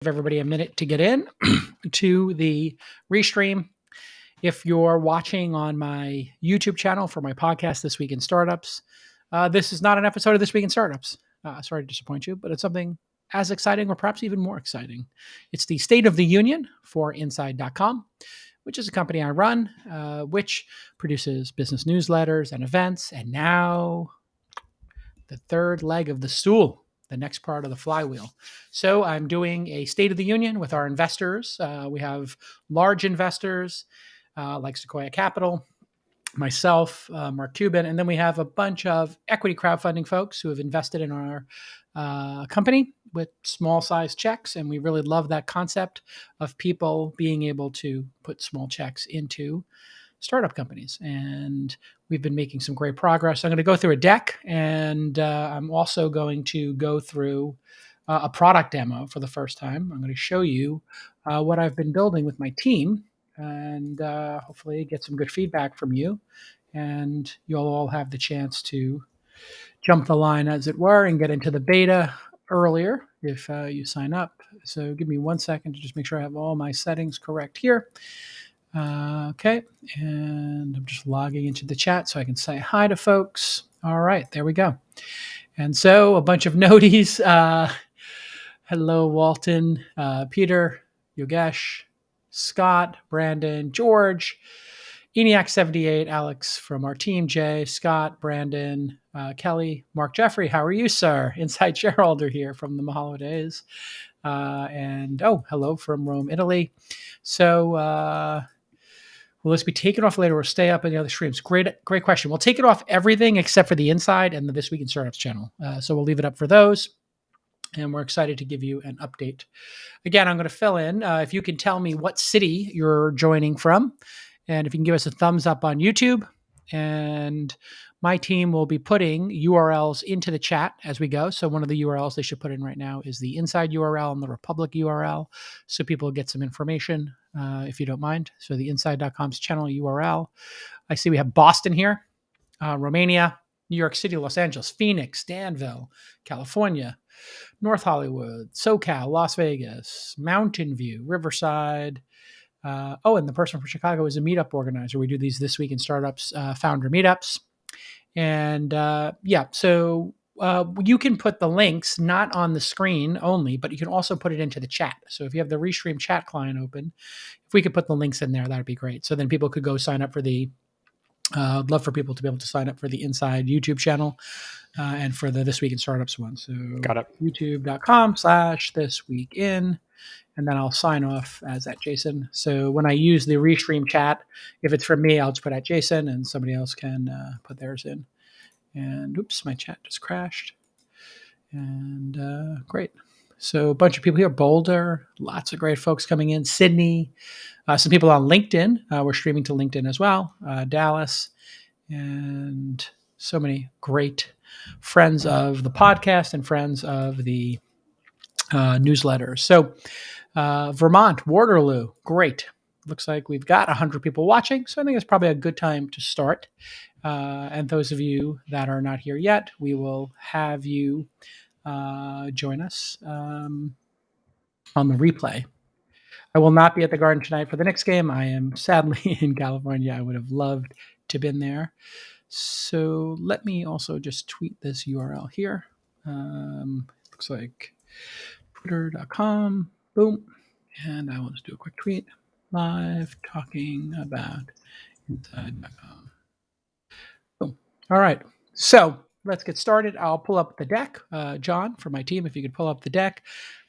Give everybody a minute to get in to the restream. If you're watching on my YouTube channel for my podcast, This Week in Startups, this is not an episode of This Week in Startups. Sorry to disappoint you, but it's something as exciting or perhaps even more exciting. It's the State of the Union for Inside.com, which is a company I run, which produces business newsletters and events. And now the third leg of the stool, the next part of the flywheel. So I'm doing a State of the Union with our investors. We have large investors like Sequoia Capital, myself, Mark Cuban, and then we have a bunch of equity crowdfunding folks who have invested in our company with small size checks. And we really love that concept of people being able to put small checks into startup companies. And we've been making some great progress. I'm going to go through a deck, and I'm also going to go through a product demo for the first time. I'm going to show you what I've been building with my team, and hopefully get some good feedback from you. And you'll all have the chance to jump the line, as it were, and get into the beta earlier if you sign up. So give me 1 second to just make sure I have all my settings correct here. Okay, and I'm just logging into the chat so I can say hi to folks. All right, there we go. And so a bunch of noties. Hello, Walton, Peter, Yogesh, Scott, Brandon, George, ENIAC78, Alex from our team, Jay, Scott, Brandon, Kelly, Mark Jeffrey. How are you, sir? Inside shareholder here from the Mahalo days. And hello from Rome, Italy. So, will this be taken off later or stay up in the other streams? Great question. We'll take it off everything except for the Inside and the This Week in Startups channel. So we'll leave it up for those. And we're excited to give you an update. Again, I'm going to fill in. If you can tell me what city you're joining from, and if you can give us a thumbs up on YouTube, and my team will be putting URLs into the chat as we go. So one of the URLs they should put in right now is the Inside URL and the Republic URL, so people get some information, if you don't mind. So the Inside.com's channel URL. I see we have Boston here, Romania, New York City, Los Angeles, Phoenix, Danville, California, North Hollywood, SoCal, Las Vegas, Mountain View, Riverside. And the person from Chicago is a meetup organizer. We do these This Week in Startups founder meetups. And so you can put the links not on the screen only, but you can also put it into the chat. So if you have the Restream chat client open, if we could put the links in there, that'd be great. So then people could go sign up for the I'd love for people to be able to sign up for the Inside YouTube channel and for the This Week in Startups one. So got it. youtube.com/thisweekin. And then I'll sign off as at Jason. So when I use the Restream chat, if it's from me, I'll just put at Jason, and somebody else can put theirs in. And oops, my chat just crashed. And great. So a bunch of people here. Boulder, lots of great folks coming in. Sydney, some people on LinkedIn. We're streaming to LinkedIn as well. Dallas, and so many great friends of the podcast and friends of the newsletters. So Vermont, Waterloo, great. Looks like we've got 100 people watching, so I think it's probably a good time to start. And those of you that are not here yet, we will have you join us on the replay. I will not be at the Garden tonight for the Knicks game. I am sadly in California. I would have loved to have been there. So let me also just tweet this URL here. Looks like twitter.com. Boom. And I will just do a quick tweet. Live talking about inside.com. Boom. All right. So let's get started. I'll pull up the deck. John, for my team, if you could pull up the deck.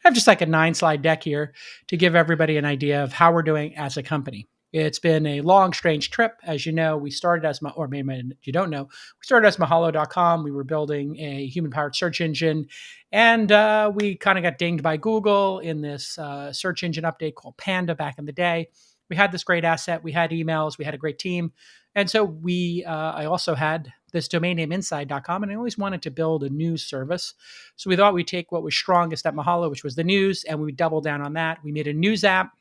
I have just like a 9-slide deck here to give everybody an idea of how we're doing as a company. It's been a long, strange trip. As you know, we started as, or maybe you don't know, we started as Mahalo.com. We were building a human-powered search engine, and we kind of got dinged by Google in this search engine update called Panda back in the day. We had this great asset. We had emails. We had a great team. And so I also had this domain name inside.com, and I always wanted to build a news service. So we thought we'd take what was strongest at Mahalo, which was the news, and we would double down on that. We made a news app.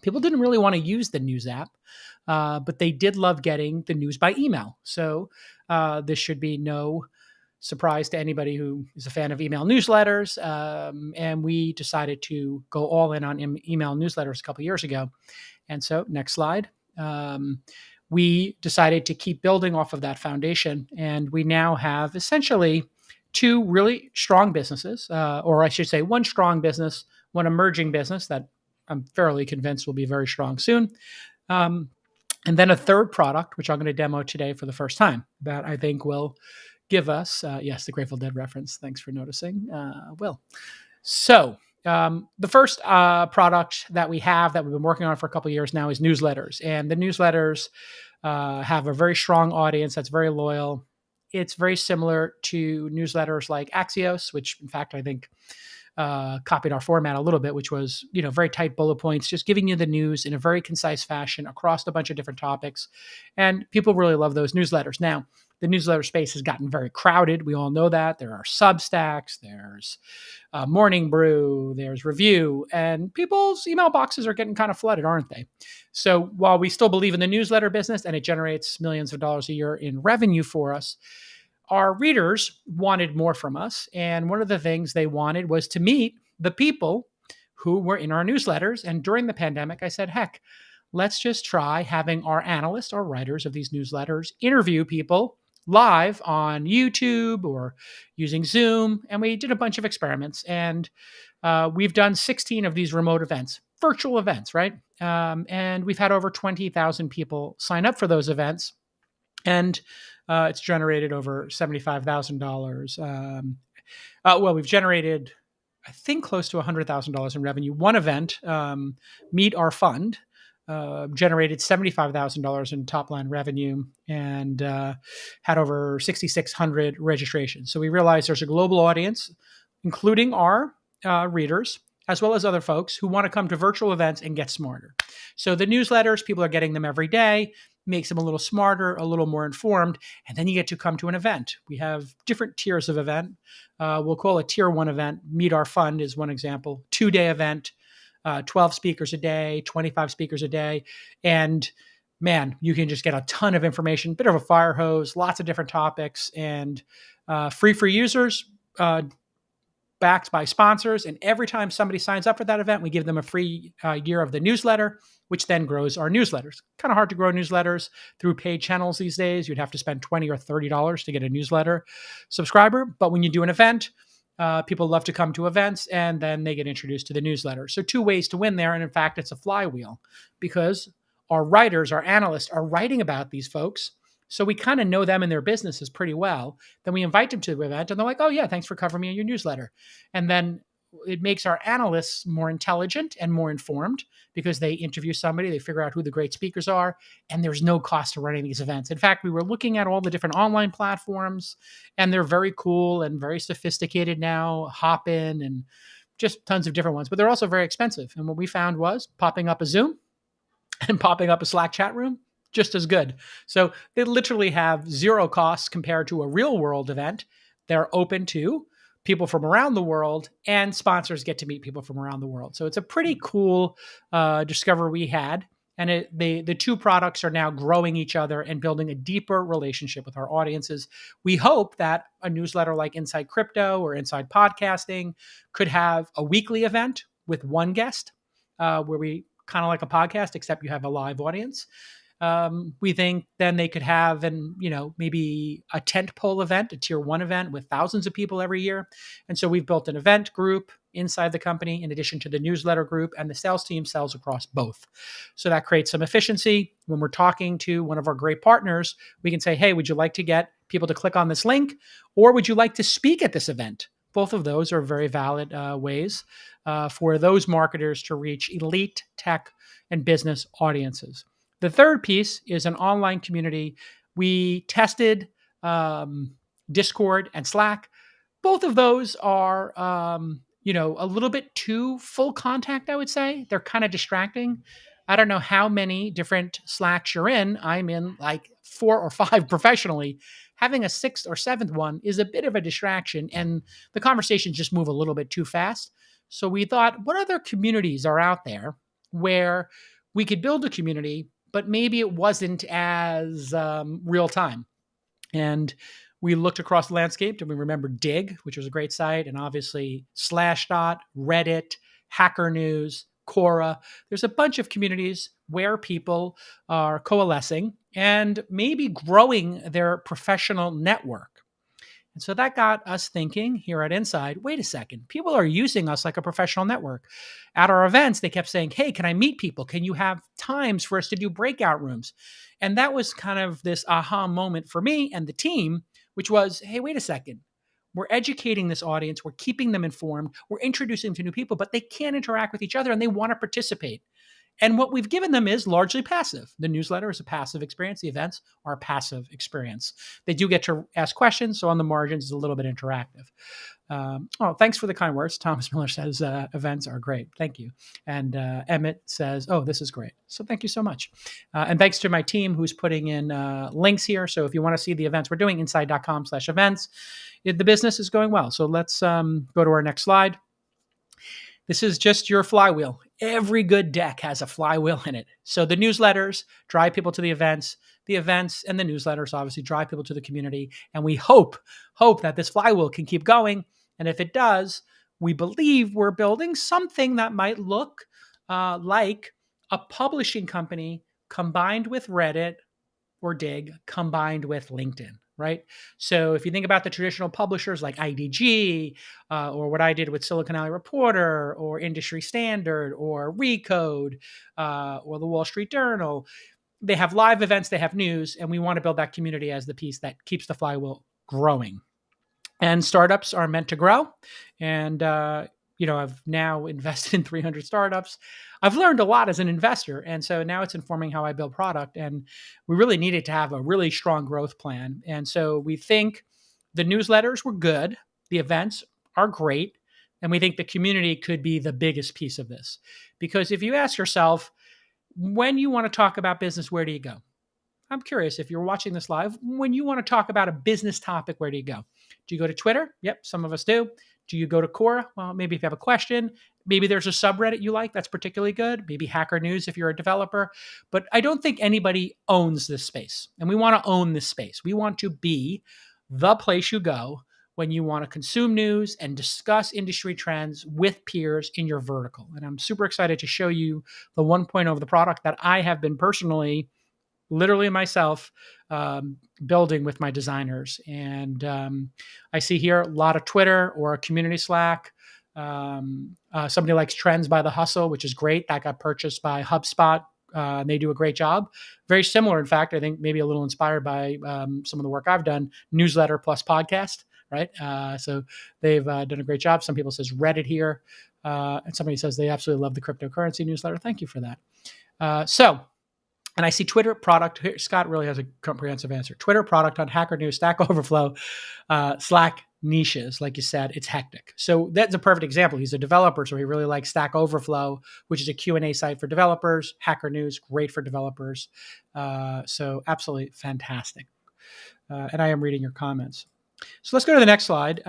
People didn't really want to use the news app, but they did love getting the news by email. So this should be no surprise to anybody who is a fan of email newsletters. And we decided to go all in on email newsletters a couple of years ago. And so, next slide. We decided to keep building off of that foundation. And we now have essentially two really strong businesses, or I should say, one strong business, one emerging business that I'm fairly convinced will be very strong soon. And then a third product, which I'm going to demo today for the first time, that I think will give us, yes, the Grateful Dead reference. Thanks for noticing, Will. So the first product that we have that we've been working on for a couple of years now is newsletters. And the newsletters have a very strong audience that's very loyal. It's very similar to newsletters like Axios, which in fact I think copied our format a little bit, which was, very tight bullet points, just giving you the news in a very concise fashion across a bunch of different topics. And people really love those newsletters. Now, the newsletter space has gotten very crowded. We all know that. There are Substacks, there's Morning Brew, there's Review, and people's email boxes are getting kind of flooded, aren't they? So while we still believe in the newsletter business and it generates millions of dollars a year in revenue for us, our readers wanted more from us. And one of the things they wanted was to meet the people who were in our newsletters. And during the pandemic, I said, heck, let's just try having our analysts or writers of these newsletters interview people live on YouTube or using Zoom. And we did a bunch of experiments. And we've done 16 of these remote events, virtual events, right? And we've had over 20,000 people sign up for those events. And it's generated over $75,000. Well, we've generated, I think, close to $100,000 in revenue. One event, Meet Our Fund, generated $75,000 in top line revenue and had over 6,600 registrations. So we realized there's a global audience, including our readers, as well as other folks who want to come to virtual events and get smarter. So the newsletters, people are getting them every day, makes them a little smarter, a little more informed, and then you get to come to an event. We have different tiers of event. We'll call a tier 1 event. Meet Our Fund is one example. 2-day event, 12 speakers a day, 25 speakers a day. And man, you can just get a ton of information, bit of a fire hose, lots of different topics, and free for users, backed by sponsors. And every time somebody signs up for that event, we give them a free year of the newsletter, which then grows our newsletters. Kind of hard to grow newsletters through paid channels these days. You'd have to spend $20 or $30 to get a newsletter subscriber. But when you do an event, people love to come to events and then they get introduced to the newsletter. So 2 ways to win there. And in fact, it's a flywheel because our writers, our analysts are writing about these folks. So we kind of know them and their businesses pretty well. Then we invite them to the event and they're like, oh yeah, thanks for covering me in your newsletter. And then it makes our analysts more intelligent and more informed because they interview somebody, they figure out who the great speakers are, and there's no cost to running these events. In fact, we were looking at all the different online platforms and they're very cool and very sophisticated now, Hopin and just tons of different ones, but they're also very expensive. And what we found was popping up a Zoom and popping up a Slack chat room, just as good. So they literally have zero costs compared to a real world event. They're open to people from around the world and sponsors get to meet people from around the world. So it's a pretty cool discovery we had. And the two products are now growing each other and building a deeper relationship with our audiences. We hope that a newsletter like Inside Crypto or Inside Podcasting could have a weekly event with one guest where we kind of like a podcast, except you have a live audience. We think then they could have maybe a tentpole event, a tier 1 event with thousands of people every year. And so we've built an event group inside the company in addition to the newsletter group, and the sales team sells across both. So that creates some efficiency. When we're talking to one of our great partners, we can say, hey, would you like to get people to click on this link? Or would you like to speak at this event? Both of those are very valid ways for those marketers to reach elite tech and business audiences. The third piece is an online community. We tested Discord and Slack. Both of those are, a little bit too full contact, I would say. They're kind of distracting. I don't know how many different Slacks you're in. I'm in like 4 or 5 professionally. Having a 6th or 7th one is a bit of a distraction, and the conversations just move a little bit too fast. So we thought, what other communities are out there where we could build a community, but maybe it wasn't as real time? And We looked across the landscape and we remembered Dig, which was a great site, and obviously Slashdot, Reddit, Hacker News, Quora. There's a bunch of communities where people are coalescing and maybe growing their professional network. And so that got us thinking here at Inside, wait a second, people are using us like a professional network. At our events, they kept saying, hey, can I meet people? Can you have times for us to do breakout rooms? And that was kind of this aha moment for me and the team, which was, hey, wait a second. We're educating this audience. We're keeping them informed. We're introducing them to new people, but they can't interact with each other and they want to participate. And what we've given them is largely passive. The newsletter is a passive experience. The events are a passive experience. They do get to ask questions, so on the margins, it's a little bit interactive. Thanks for the kind words. Thomas Miller says events are great. Thank you. And Emmett says, oh, this is great. So thank you so much. And thanks to my team who's putting in links here. So if you want to see the events we're doing, inside.com/events, the business is going well. So let's go to our next slide. This is just your flywheel. Every good deck has a flywheel in it. So the newsletters drive people to the events and the newsletters obviously drive people to the community. And we hope that this flywheel can keep going. And if it does, we believe we're building something that might look like a publishing company combined with Reddit or Dig combined with LinkedIn. Right. So if you think about the traditional publishers like IDG or what I did with Silicon Valley Reporter or Industry Standard or Recode or the Wall Street Journal, they have live events, they have news, and we want to build that community as the piece that keeps the flywheel growing. And startups are meant to grow. And, I've now invested in 300 startups. I've learned a lot as an investor. And so now it's informing how I build product. And we really needed to have a really strong growth plan. And so we think the newsletters were good. The events are great. And we think the community could be the biggest piece of this. Because if you ask yourself, when you want to talk about business, where do you go? I'm curious if you're watching this live, when you want to talk about a business topic, where do you go? Do you go to Twitter? Yep, some of us do. Do you go to Quora? Well, maybe if you have a question, maybe there's a subreddit you like that's particularly good, maybe Hacker News if you're a developer. But I don't think anybody owns this space. And we want to own this space. We want to be the place you go when you want to consume news and discuss industry trends with peers in your vertical. And I'm super excited to show you the 1.0 of the product that I have been personally literally myself building with my designers. And I see here a lot of Twitter or a community Slack. Somebody likes Trends by The Hustle, which is great. That got purchased by HubSpot. And they do a great job. Very similar, in fact, I think maybe a little inspired by some of the work I've done, newsletter plus podcast, right? So they've done a great job. Some people says Reddit here. And somebody says they absolutely love the cryptocurrency newsletter. Thank you for that. And I see Twitter product. Here, Scott really has a comprehensive answer. Twitter product on Hacker News, Stack Overflow, Slack niches. Like you said, it's hectic. So that's a perfect example. He's a developer, so he really likes Stack Overflow, which is a Q&A site for developers. Hacker News, great for developers. So absolutely fantastic. And I am reading your comments. So let's go to the next slide.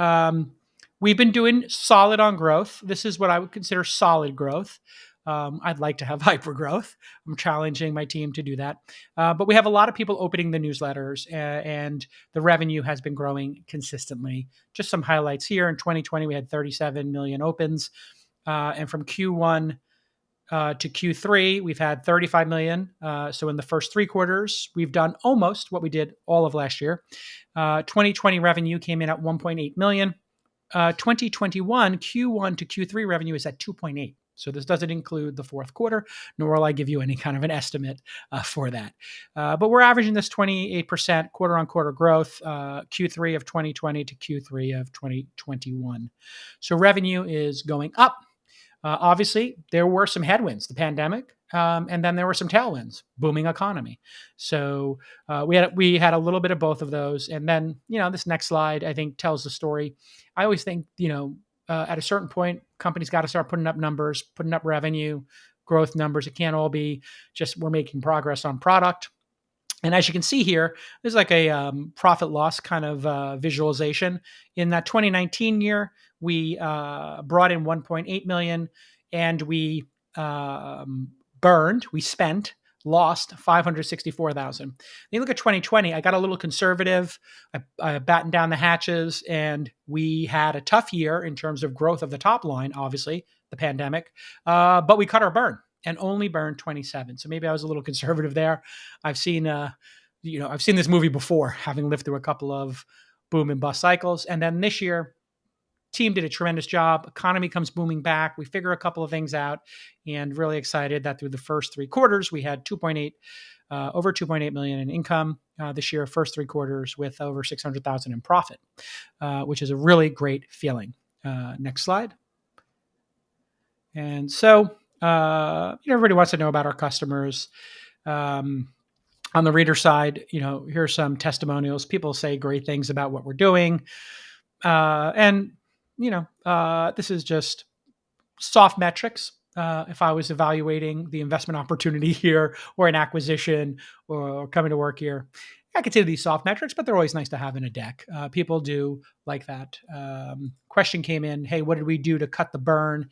We've been doing solid on growth. This is what I would consider solid growth. I'd like to have hyper growth. I'm challenging my team to do that. But we have a lot of people opening the newsletters and the revenue has been growing consistently. Just some highlights here. In 2020, we had 37 million opens. And from Q1 to Q3, we've had 35 million. So in the first 3 quarters, we've done almost what we did all of last year. 2020 revenue came in at 1.8 million. 2021 Q1 to Q3 revenue is at 2.8. So this doesn't include the fourth quarter, nor will I give you any kind of an estimate for that. But we're averaging this 28% quarter-on-quarter growth, Q3 of 2020 to Q3 of 2021. So revenue is going up. Obviously, there were some headwinds, the pandemic, and then there were some tailwinds, booming economy. So we had a little bit of both of those. And then, this next slide, I think, tells the story. I always think, at a certain point, companies got to start putting up numbers, putting up revenue, growth numbers. It can't all be just we're making progress on product. And as you can see here, there's like a profit loss kind of visualization. In that 2019 year, we brought in 1.8 million and we spent lost 564,000. You look at 2020, I got a little conservative. I battened down the hatches, and we had a tough year in terms of growth of the top line, obviously, the pandemic, but we cut our burn and only burned 27. So maybe I was a little conservative there. I've seen, I've seen this movie before, having lived through a couple of boom and bust cycles. And then this year, team did a tremendous job. Economy comes booming back. We figure a couple of things out, and really excited that through the first 3 quarters, we had over 2.8 million in income this year, first 3 quarters, with over 600,000 in profit, which is a really great feeling. Next slide. And so, everybody wants to know about our customers. On the reader side, here's some testimonials. People say great things about what we're doing. And this is just soft metrics. If I was evaluating the investment opportunity here, or an acquisition, or coming to work here, I consider these soft metrics, but they're always nice to have in a deck. People do like that. Question came in, hey, what did we do to cut the burn?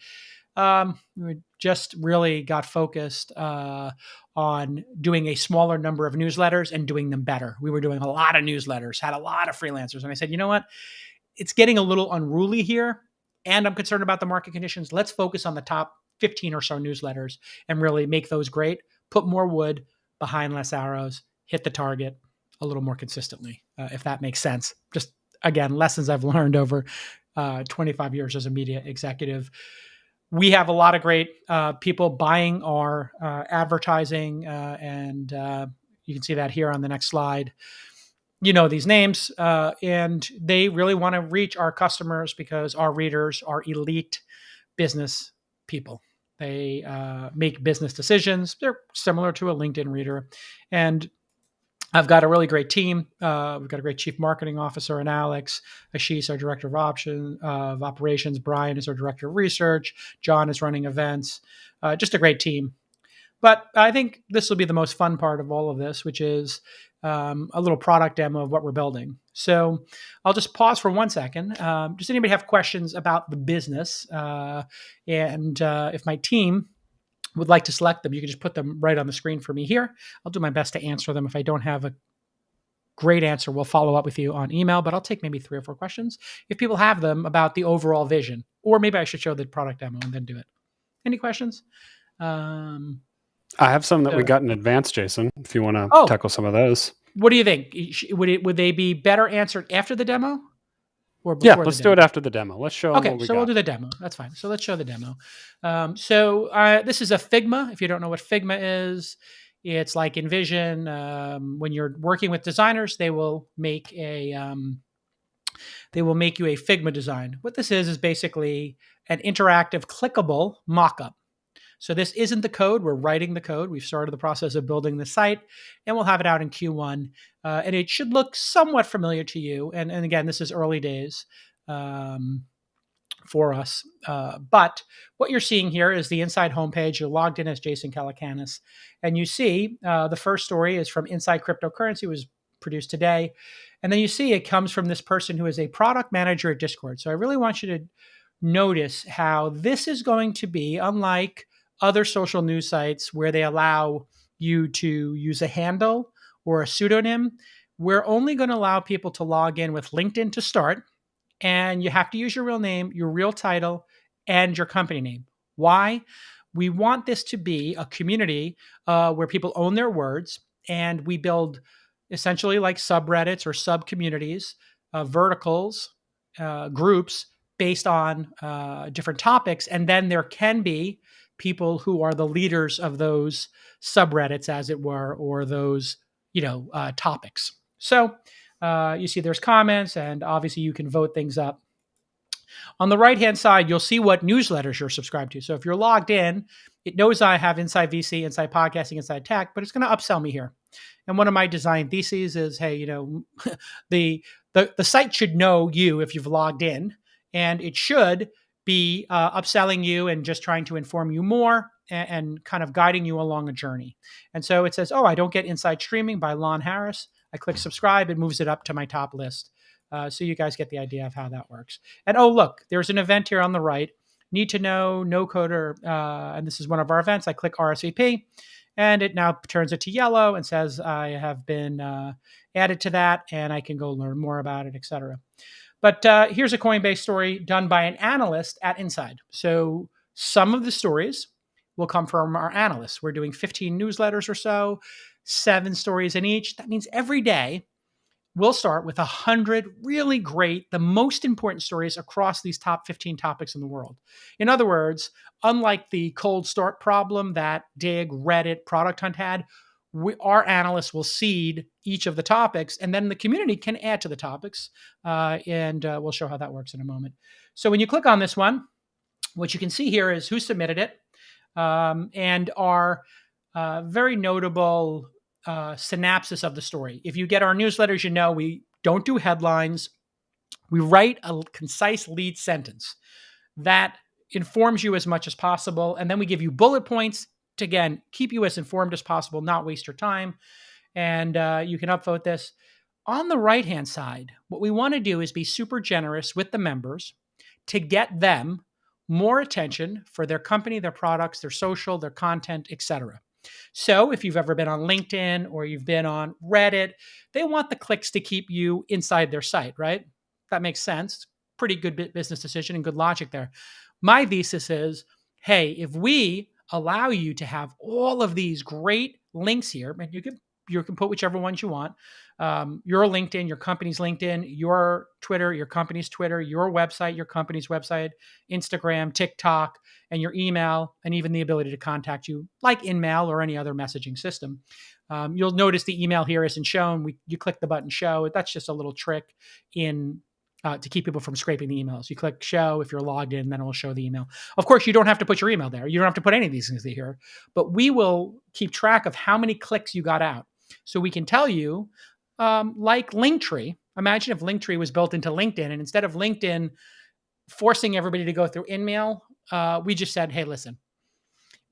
We just really got focused on doing a smaller number of newsletters and doing them better. We were doing a lot of newsletters, had a lot of freelancers. And I said, you know what? It's getting a little unruly here, and I'm concerned about the market conditions. Let's focus on the top 15 or so newsletters and really make those great. Put more wood behind less arrows, hit the target a little more consistently, if that makes sense. Just, again, lessons I've learned over 25 years as a media executive. We have a lot of great people buying our advertising, and you can see that here on the next slide. These names, and they really want to reach our customers because our readers are elite business people. They make business decisions. They're similar to a LinkedIn reader. And I've got a really great team. We've got a great chief marketing officer in Alex. Ashish, our director of operations. Brian is our director of research. John is running events. Just a great team. But I think this will be the most fun part of all of this, which is a little product demo of what we're building. So I'll just pause for 1 second. Does anybody have questions about the business? And if my team would like to select them, you can just put them right on the screen for me here. I'll do my best to answer them. If I don't have a great answer, we'll follow up with you on email, but I'll take maybe 3 or 4 questions if people have them about the overall vision, or maybe I should show the product demo and then do it. Any questions? I have some that we got in advance, Jason, if you want to tackle some of those. What do you think? Would they be better answered after the demo or before? Yeah, let's do it after the demo. Let's show them what we got. We'll do the demo. That's fine. So let's show the demo. This is a Figma. If you don't know what Figma is, it's like InVision. When you're working with designers, they will make you a Figma design. What this is basically an interactive, clickable mock-up. So this isn't the code. We're writing the code. We've started the process of building the site, and we'll have it out in Q1. And it should look somewhat familiar to you. And again, this is early days for us. But what you're seeing here is the inside homepage. You're logged in as Jason Calacanis. And you see the first story is from Inside Cryptocurrency. It was produced today. And then you see it comes from this person who is a product manager at Discord. So I really want you to notice how this is going to be unlike other social news sites where they allow you to use a handle or a pseudonym. We're only going to allow people to log in with LinkedIn to start, and you have to use your real name, your real title, and your company name. Why? We want this to be a community where people own their words, and we build essentially like subreddits or sub-communities, verticals, groups based on different topics, and then there can be people who are the leaders of those subreddits, as it were, or those, topics. So you see there's comments, and obviously you can vote things up. On the right-hand side, you'll see what newsletters you're subscribed to. So if you're logged in, it knows I have Inside VC, Inside Podcasting, Inside Tech, but it's going to upsell me here. And one of my design theses is, hey, the site should know you if you've logged in, and it should be upselling you and just trying to inform you more and kind of guiding you along a journey. And so it says, I don't get Inside Streaming by Lon Harris. I click subscribe. It moves it up to my top list. So you guys get the idea of how that works. And look, there's an event here on the right. Need to know, no coder. And this is one of our events. I click RSVP. And it now turns it to yellow and says I have been added to that, and I can go learn more about it, etc. But here's a Coinbase story done by an analyst at Inside. So some of the stories will come from our analysts. We're doing 15 newsletters or so, 7 stories in each. That means every day we'll start with 100 really great, the most important stories across these top 15 topics in the world. In other words, unlike the cold start problem that Dig, Reddit, Product Hunt had, our analysts will seed each of the topics, and then the community can add to the topics. And we'll show how that works in a moment. So when you click on this one, what you can see here is who submitted it, and our very notable synopsis of the story. If you get our newsletters, you know we don't do headlines. We write a concise lead sentence that informs you as much as possible, and then we give you bullet points to, again, keep you as informed as possible, not waste your time. And you can upvote this. On the right-hand side, what we want to do is be super generous with the members to get them more attention for their company, their products, their social, their content, etc. So if you've ever been on LinkedIn or you've been on Reddit, they want the clicks to keep you inside their site, right? That makes sense. Pretty good business decision and good logic there. My thesis is, hey, if we allow you to have all of these great links here, and you can put whichever ones you want, your LinkedIn, your company's LinkedIn, your Twitter, your company's Twitter, your website, your company's website, Instagram, TikTok, and your email, and even the ability to contact you like InMail or any other messaging system. You'll notice the email here isn't shown. You click the button show. That's just a little trick to keep people from scraping the emails. You click show if you're logged in, then it will show the email. Of course, you don't have to put your email there. You don't have to put any of these things here, but we will keep track of how many clicks you got out. So we can tell you, like Linktree, imagine if Linktree was built into LinkedIn, and instead of LinkedIn forcing everybody to go through InMail, we just said, hey, listen,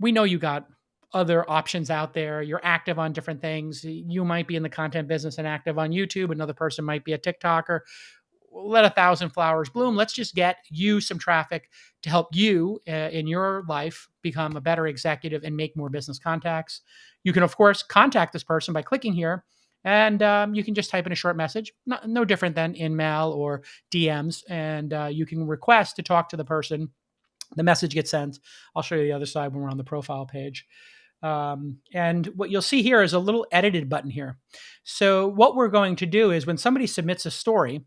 we know you got other options out there. You're active on different things. You might be in the content business and active on YouTube. Another person might be a TikToker. Let 1,000 flowers bloom. Let's just get you some traffic to help you in your life become a better executive and make more business contacts. You can, of course, contact this person by clicking here, and you can just type in a short message, no different than InMail or DMs, and you can request to talk to the person. The message gets sent. I'll show you the other side when we're on the profile page. And what you'll see here is a little edited button here. So what we're going to do is when somebody submits a story,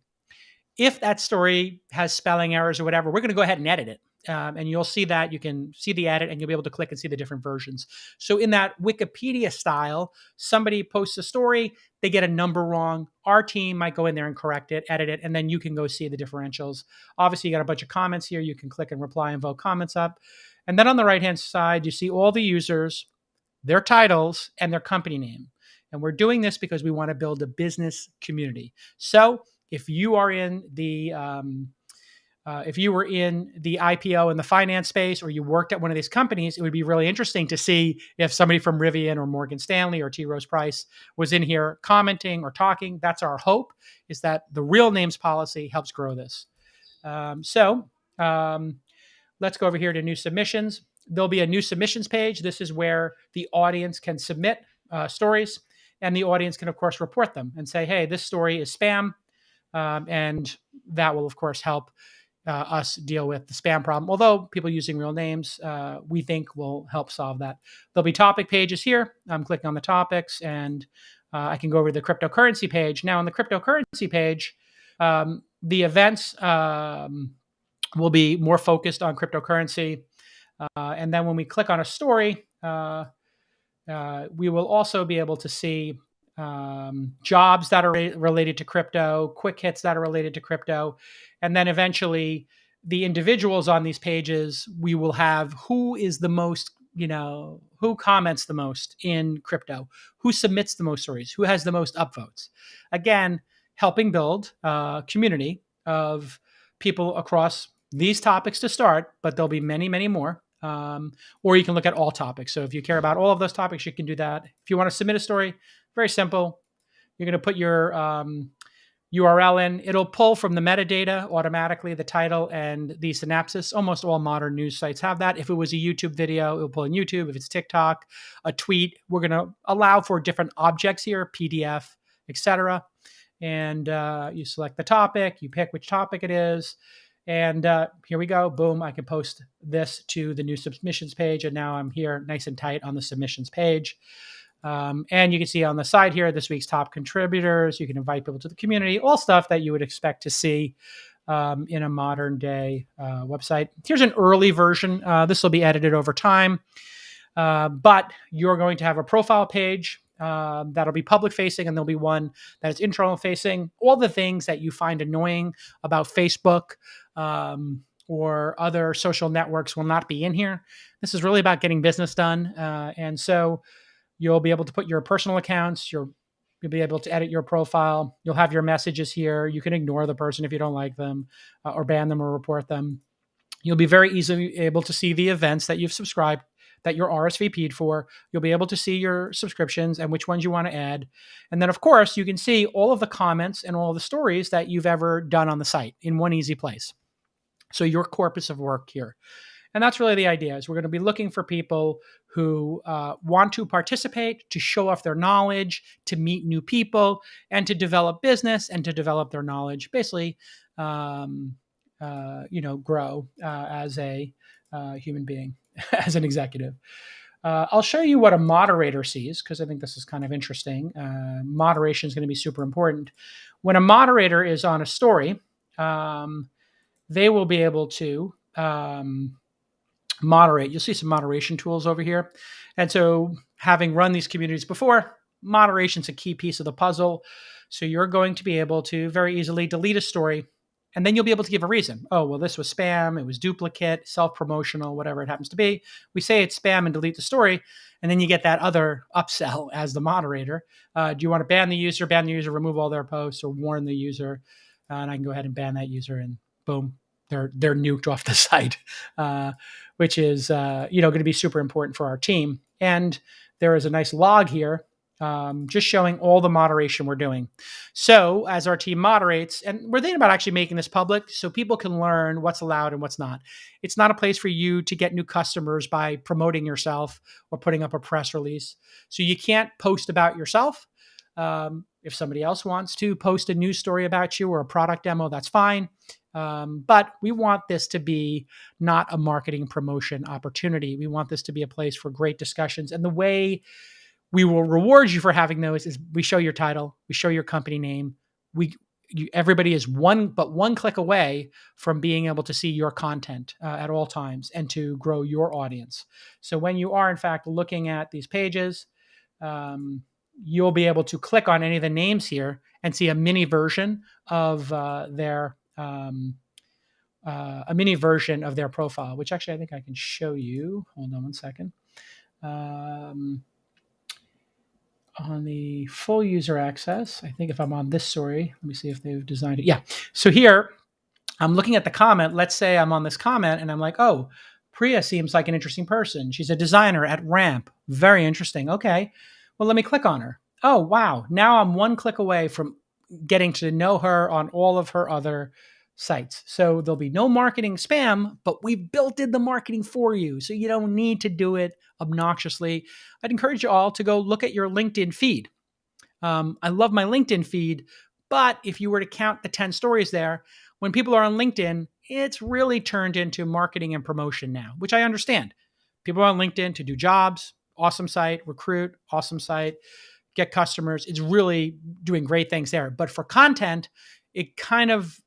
if that story has spelling errors or whatever, we're going to go ahead and edit it. And you'll see that. You can see the edit and you'll be able to click and see the different versions. So in that Wikipedia style, somebody posts a story, they get a number wrong. Our team might go in there and correct it, edit it, and then you can go see the differentials. Obviously, you got a bunch of comments here. You can click and reply and vote comments up. And then on the right-hand side, you see all the users, their titles, and their company name. And we're doing this because we want to build a business community. So if you are in the if you were in the IPO and the finance space, or you worked at one of these companies, it would be really interesting to see if somebody from Rivian or Morgan Stanley or T. Rose Price was in here commenting or talking. That's our hope, is that the real names policy helps grow this. Let's go over here to new submissions. There'll be a new submissions page. This is where the audience can submit stories, and the audience can, of course, report them and say, hey, this story is spam. And that will, of course, help us deal with the spam problem. Although people using real names, we think will help solve that. There'll be topic pages here. I'm clicking on the topics, and I can go over to the cryptocurrency page. Now, on the cryptocurrency page, the events will be more focused on cryptocurrency. And then when we click on a story, we will also be able to see jobs that are related to crypto, quick hits that are related to crypto. And then eventually the individuals on these pages, we will have who is the most, who comments the most in crypto, who submits the most stories, who has the most upvotes. Again, helping build a community of people across these topics to start, but there'll be many, many more. Or you can look at all topics. So if you care about all of those topics, you can do that. If you want to submit a story, very simple. You're going to put your URL in. It'll pull from the metadata automatically, the title and the synopsis. Almost all modern news sites have that. If it was a YouTube video, it'll pull in YouTube. If it's TikTok, a tweet, we're going to allow for different objects here, PDF, etc. And you select the topic, you pick which topic it is. And here we go. Boom, I can post this to the new submissions page. And now I'm here nice and tight on the submissions page. And you can see on the side here, this week's top contributors. You can invite people to the community, all stuff that you would expect to see in a modern day website. Here's an early version. This will be edited over time. But you're going to have a profile page that'll be public facing, and there'll be one that is internal facing. All the things that you find annoying about Facebook or other social networks will not be in here. This is really about getting business done. And so you'll be able to put your personal accounts, you'll be able to edit your profile. You'll have your messages here. You can ignore the person if you don't like them or ban them or report them. You'll be very easily able to see the events that you've subscribed, that you're RSVP'd for. You'll be able to see your subscriptions and which ones you want to add. And then, of course, you can see all of the comments and all of the stories that you've ever done on the site in one easy place. So your corpus of work here. And that's really the idea, is we're going to be looking for people who want to participate, to show off their knowledge, to meet new people, and to develop business and to develop their knowledge, basically, grow as a human being, as an executive. I'll show you what a moderator sees, because I think this is kind of interesting. Moderation is going to be super important. When a moderator is on a story, they will be able to moderate. You'll see some moderation tools over here. And so having run these communities before, moderation is a key piece of the puzzle. So you're going to be able to very easily delete a story, and then you'll be able to give a reason. Oh, well, this was spam. It was duplicate, self-promotional, whatever it happens to be. We say it's spam and delete the story, and then you get that other upsell as the moderator. Do you want to ban the user, remove all their posts, or warn the user? And I can go ahead and ban that user, and boom, they're nuked off the site, which is going to be super important for our team. And there is a nice log here, just showing all the moderation we're doing. So as our team moderates, and we're thinking about actually making this public so people can learn what's allowed and what's not. It's not a place for you to get new customers by promoting yourself or putting up a press release. So you can't post about yourself. If somebody else wants to post a news story about you or a product demo, that's fine. But we want this to be not a marketing promotion opportunity. We want this to be a place for great discussions. And the way we will reward you for having those is we show your title, we show your company name. Everybody is one click away from being able to see your content at all times and to grow your audience. So when you are in fact looking at these pages, you'll be able to click on any of the names here and see a mini version of their profile, which actually I think I can show you. Hold on one second. On the full user access, I think if I'm on this story, let me see if they've designed it. Yeah. So here, I'm looking at the comment. Let's say I'm on this comment and I'm like, oh, Priya seems like an interesting person. She's a designer at Ramp. Very interesting. Okay. Well, let me click on her. Oh, wow. Now I'm one click away from getting to know her on all of her other sites. So there'll be no marketing spam, but we've built in the marketing for you. So you don't need to do it obnoxiously. I'd encourage you all to go look at your LinkedIn feed. I love my LinkedIn feed, but if you were to count the 10 stories there, when people are on LinkedIn, it's really turned into marketing and promotion now, which I understand. People are on LinkedIn to do jobs, awesome site, recruit, awesome site, get customers. It's really doing great things there. But for content,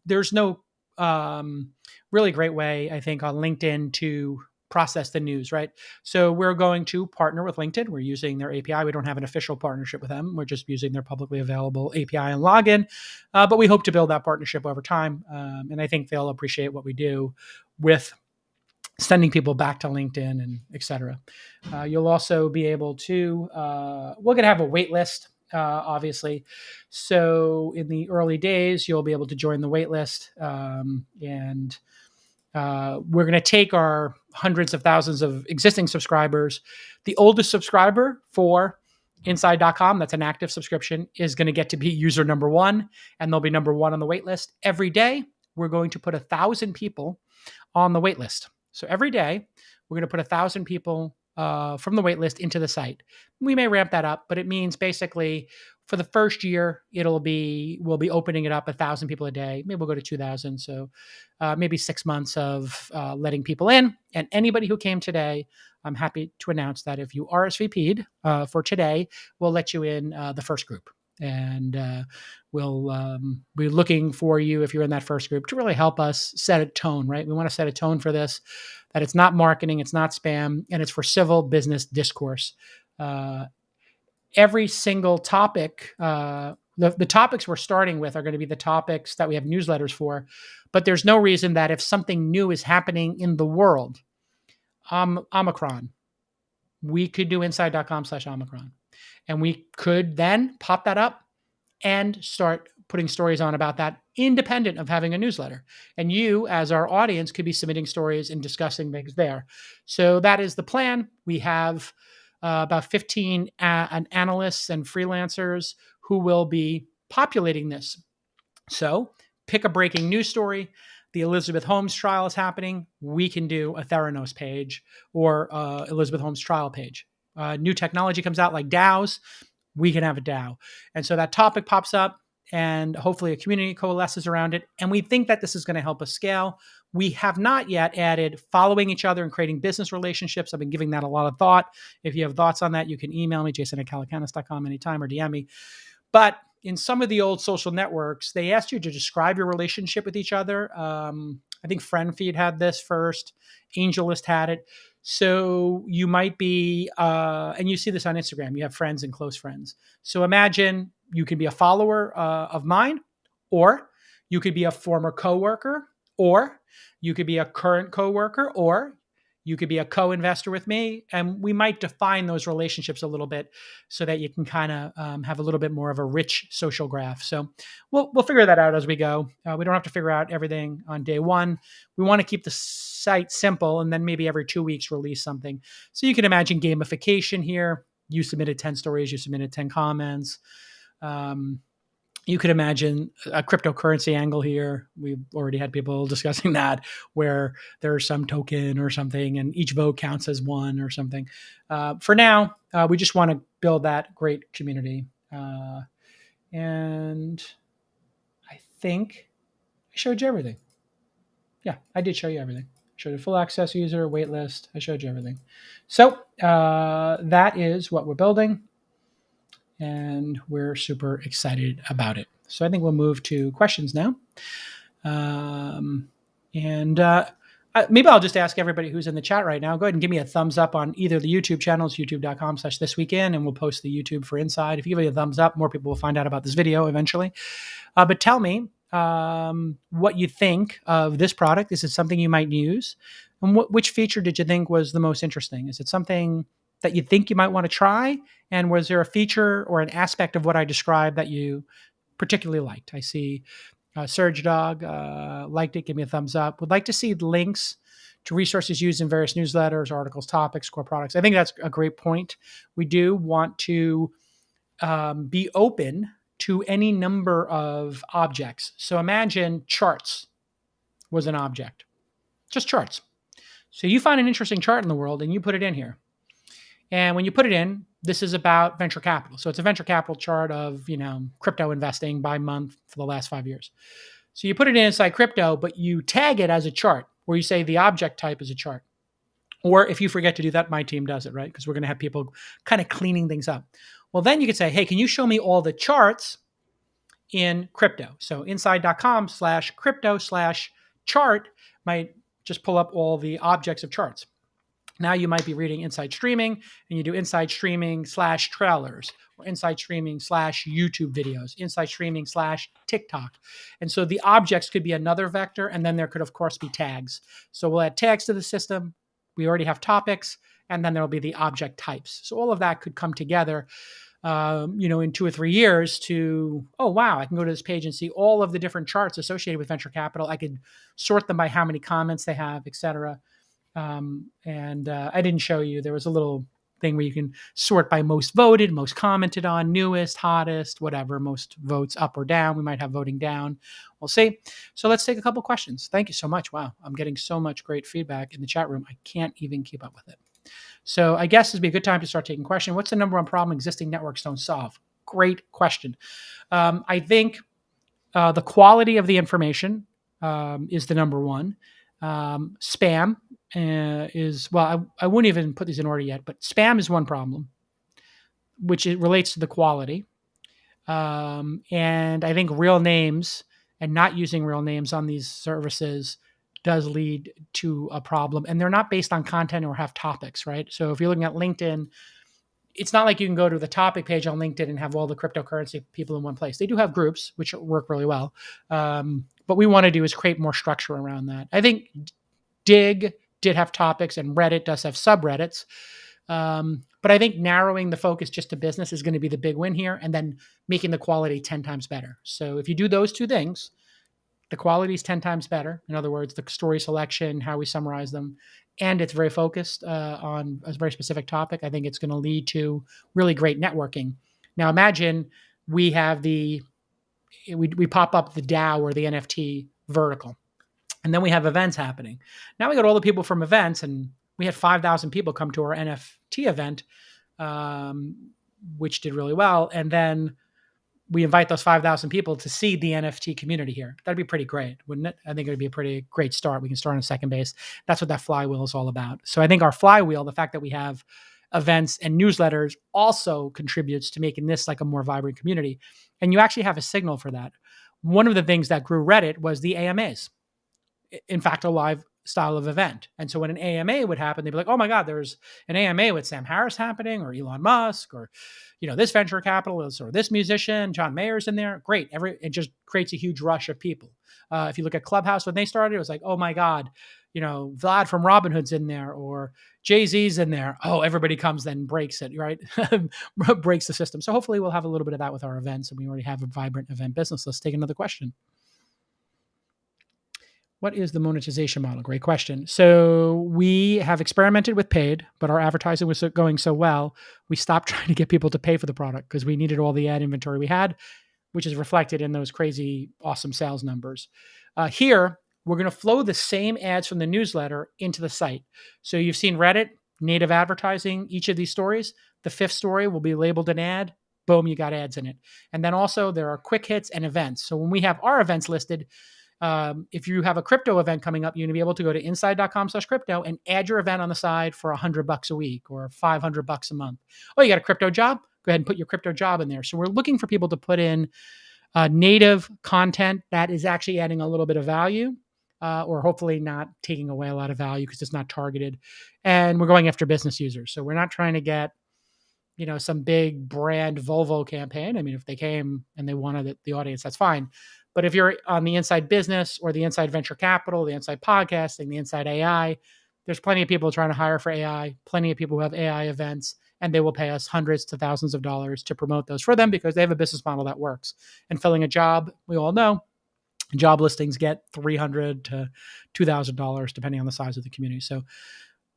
there's no really great way, I think, on LinkedIn to process the news, right? So we're going to partner with LinkedIn. We're using their API. We don't have an official partnership with them. We're just using their publicly available API and login. But we hope to build that partnership over time. And I think they'll appreciate what we do with sending people back to LinkedIn and et cetera. You'll also be able to, we're going to have a wait list, obviously. So in the early days, you'll be able to join the wait list. And we're going to take our hundreds of thousands of existing subscribers. The oldest subscriber for Inside.com, that's an active subscription, is going to get to be user number one, and they'll be number one on the wait list. Every day, we're going to put 1,000 people on the wait list. So every day, we're going to put 1,000 people from the wait list into the site. We may ramp that up, but it means basically for the first year, we'll be opening it up 1,000 people a day. Maybe we'll go to 2,000. So maybe 6 months of letting people in. And anybody who came today, I'm happy to announce that if you RSVP'd for today, we'll let you in the first group. And we'll be looking for you, if you're in that first group, to really help us set a tone, right? We want to set a tone for this, that it's not marketing, it's not spam, and it's for civil business discourse. Every single topic, the topics we're starting with are going to be the topics that we have newsletters for, but there's no reason that if something new is happening in the world, Omicron, we could do inside.com/Omicron. And we could then pop that up and start putting stories on about that, independent of having a newsletter. And you, as our audience, could be submitting stories and discussing things there. So that is the plan. We have about 15 analysts and freelancers who will be populating this. So pick a breaking news story. The Elizabeth Holmes trial is happening. We can do a Theranos page or Elizabeth Holmes trial page. New technology comes out like DAOs. We can have a DAO. And so that topic pops up and hopefully a community coalesces around it. And we think that this is going to help us scale. We have not yet added following each other and creating business relationships. I've been giving that a lot of thought. If you have thoughts on that, you can email me, jason@calacanis.com anytime, or DM me. But in some of the old social networks, they asked you to describe your relationship with each other. I think FriendFeed had this first. AngelList had it. So you might be, and you see this on Instagram, you have friends and close friends. So imagine you could be a follower of mine, or you could be a former coworker, or you could be a current coworker, or you could be a co-investor with me. And we might define those relationships a little bit so that you can kind of have a little bit more of a rich social graph. So we'll figure that out as we go. We don't have to figure out everything on day one. We want to keep the site simple, and then maybe every 2 weeks release something. So you can imagine gamification here. You submitted 10 stories, you submitted 10 comments. You could imagine a cryptocurrency angle here. We've already had people discussing that, where there's some token or something and each vote counts as one or something. For now, we just want to build that great community. And I think I showed you everything. Yeah, I did show you everything. I showed you full access user, waitlist. I showed you everything. So that is what we're building. And we're super excited about it. So I think we'll move to questions now. Maybe I'll just ask everybody who's in the chat right now, go ahead and give me a thumbs up on either the YouTube channels, youtube.com/thisweekend, and we'll post the YouTube for Inside. If you give me a thumbs up, more people will find out about this video eventually. But tell me what you think of this product. Is it something you might use? And which feature did you think was the most interesting? Is it something that you think you might want to try? And was there a feature or an aspect of what I described that you particularly liked? I see Surge Dog liked it. Give me a thumbs up. Would like to see links to resources used in various newsletters, articles, topics, core products. I think that's a great point. We do want to be open to any number of objects. So imagine charts was an object, just charts. So you find an interesting chart in the world and you put it in here. And when you put it in, this is about venture capital. So it's a venture capital chart of, crypto investing by month for the last 5 years. So you put it inside crypto, but you tag it as a chart, where you say the object type is a chart. Or if you forget to do that, my team does it, right? Because we're going to have people kind of cleaning things up. Well, then you could say, hey, can you show me all the charts in crypto? So inside.com/crypto/chart might just pull up all the objects of charts. Now you might be reading Inside Streaming, and you do Inside Streaming/trailers, or Inside Streaming/YouTube videos, Inside Streaming/TikTok. And so the objects could be another vector, and then there could, of course, be tags. So we'll add tags to the system. We already have topics, and then there'll be the object types. So all of that could come together, in 2 or 3 years to, oh, wow, I can go to this page and see all of the different charts associated with venture capital. I could sort them by how many comments they have, et cetera. I didn't show you, there was a little thing where you can sort by most voted, most commented on, newest, hottest, whatever, most votes up or down. We might have voting down. We'll see. So let's take a couple questions. Thank you so much. Wow, I'm getting so much great feedback in the chat room. I can't even keep up with it. So I guess this would be a good time to start taking questions. What's the number one problem existing networks don't solve? Great question. I think the quality of the information is the number one. Spam is, well, I wouldn't even put these in order yet, but spam is one problem, which it relates to the quality. And I think real names and not using real names on these services does lead to a problem. And they're not based on content or have topics, right? So if you're looking at LinkedIn, it's not like you can go to the topic page on LinkedIn and have all the cryptocurrency people in one place. They do have groups, which work really well. What we want to do is create more structure around that. I think Dig did have topics and Reddit does have subreddits. But I think narrowing the focus just to business is going to be the big win here, and then making the quality 10 times better. So if you do those two things, the quality is 10 times better. In other words, the story selection, how we summarize them, and it's very focused on a very specific topic. I think it's going to lead to really great networking. Now imagine we have we pop up the DAO or the NFT vertical, and then we have events happening. Now we got all the people from events, and we had 5,000 people come to our NFT event, which did really well. And then we invite those 5,000 people to see the NFT community here. That'd be pretty great, wouldn't it? I think it'd be a pretty great start. We can start on second base. That's what that flywheel is all about. So I think our flywheel, the fact that we have events and newsletters, also contributes to making this like a more vibrant community. And you actually have a signal for that. One of the things that grew Reddit was the AMAs. In fact, a live style of event. And so when an AMA would happen, they'd be like, oh my God, there's an AMA with Sam Harris happening, or Elon Musk, or, this venture capitalist, or this musician, John Mayer's in there. Great. It just creates a huge rush of people. If you look at Clubhouse, when they started, it was like, oh my God, Vlad from Robinhood's in there, or Jay-Z's in there. Oh, everybody comes, then breaks it, right? Breaks the system. So hopefully we'll have a little bit of that with our events, and we already have a vibrant event business. Let's take another question. What is the monetization model? Great question. So we have experimented with paid, but our advertising was going so well, we stopped trying to get people to pay for the product because we needed all the ad inventory we had, which is reflected in those crazy, awesome sales numbers. Here, we're going to flow the same ads from the newsletter into the site. So you've seen Reddit, native advertising, each of these stories. The fifth story will be labeled an ad. Boom, you got ads in it. And then also there are quick hits and events. So when we have our events listed, if you have a crypto event coming up, you're going to be able to go to inside.com/crypto and add your event on the side for $100 a week or $500 a month. Oh, you got a crypto job? Go ahead and put your crypto job in there. So we're looking for people to put in native content that is actually adding a little bit of value, or hopefully not taking away a lot of value because it's not targeted. And we're going after business users. So we're not trying to get, some big brand Volvo campaign. I mean, if they came and they wanted the audience, that's fine. But if you're on the inside business or the inside venture capital, the inside podcasting, the inside AI, there's plenty of people trying to hire for AI, plenty of people who have AI events, and they will pay us hundreds to thousands of dollars to promote those for them because they have a business model that works. And filling a job, we all know, job listings get $300 to $2,000 depending on the size of the community. So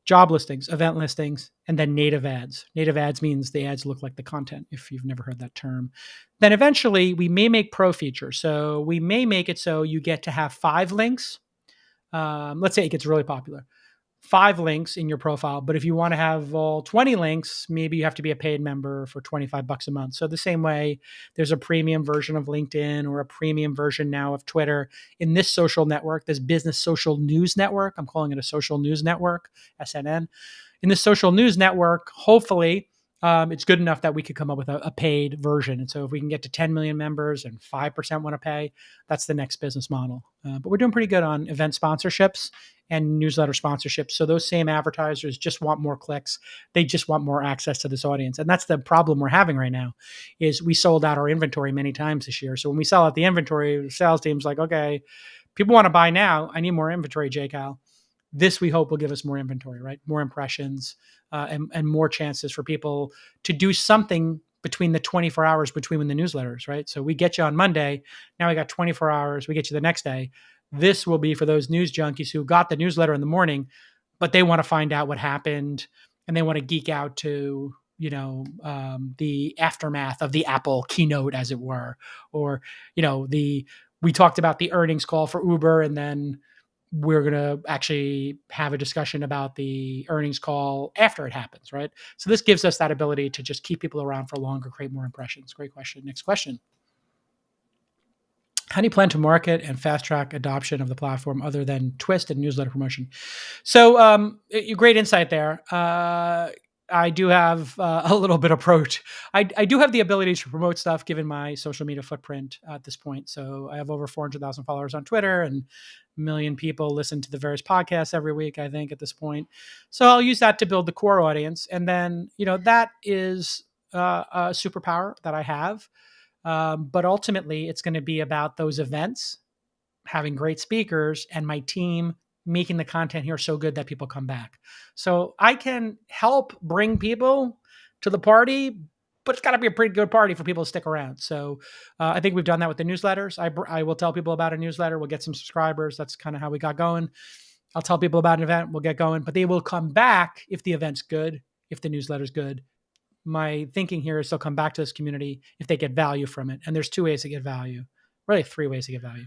job listings, event listings, and then native ads. Native ads means the ads look like the content, if you've never heard that term. Then eventually we may make pro features. So we may make it so you get to have 5 links. Let's say it gets really popular. 5 links in your profile, but if you want to have all 20 links, maybe you have to be a paid member for $25 a month. So the same way there's a premium version of LinkedIn or a premium version now of Twitter. In this social network, this business social news network, I'm calling it a social news network, SNN. In this social news network, hopefully it's good enough that we could come up with a paid version. And so if we can get to 10 million members and 5% want to pay, that's the next business model. But we're doing pretty good on event sponsorships and newsletter sponsorships. So those same advertisers just want more clicks. They just want more access to this audience. And that's the problem we're having right now is we sold out our inventory many times this year. So when we sell out the inventory, the sales team's like, okay, people want to buy now. I need more inventory, J-Cal. This, we hope, will give us more inventory, right? More impressions and more chances for people to do something between the 24 hours between the newsletters, right? So we get you on Monday. Now we got 24 hours. We get you the next day. This will be for those news junkies who got the newsletter in the morning, but they want to find out what happened and they want to geek out to, the aftermath of the Apple keynote, as it were, or, we talked about the earnings call for Uber, and then we're going to actually have a discussion about the earnings call after it happens, right? So this gives us that ability to just keep people around for longer, create more impressions. Great question. Next question. How do you plan to market and fast track adoption of the platform other than Twist and newsletter promotion? So, great insight there. I do have a little bit of approach. I do have the ability to promote stuff given my social media footprint at this point. So I have over 400,000 followers on Twitter, and a million people listen to the various podcasts every week, I think, at this point. So I'll use that to build the core audience. And then, that is a superpower that I have. But ultimately, it's going to be about those events, having great speakers, and my team making the content here so good that people come back. So I can help bring people to the party, but it's got to be a pretty good party for people to stick around. So I think we've done that with the newsletters. I will tell people about a newsletter. We'll get some subscribers. That's kind of how we got going. I'll tell people about an event. We'll get going, but they will come back if the event's good, if the newsletter's good. My thinking here is they'll come back to this community if they get value from it. And there's two ways to get value, really three ways to get value.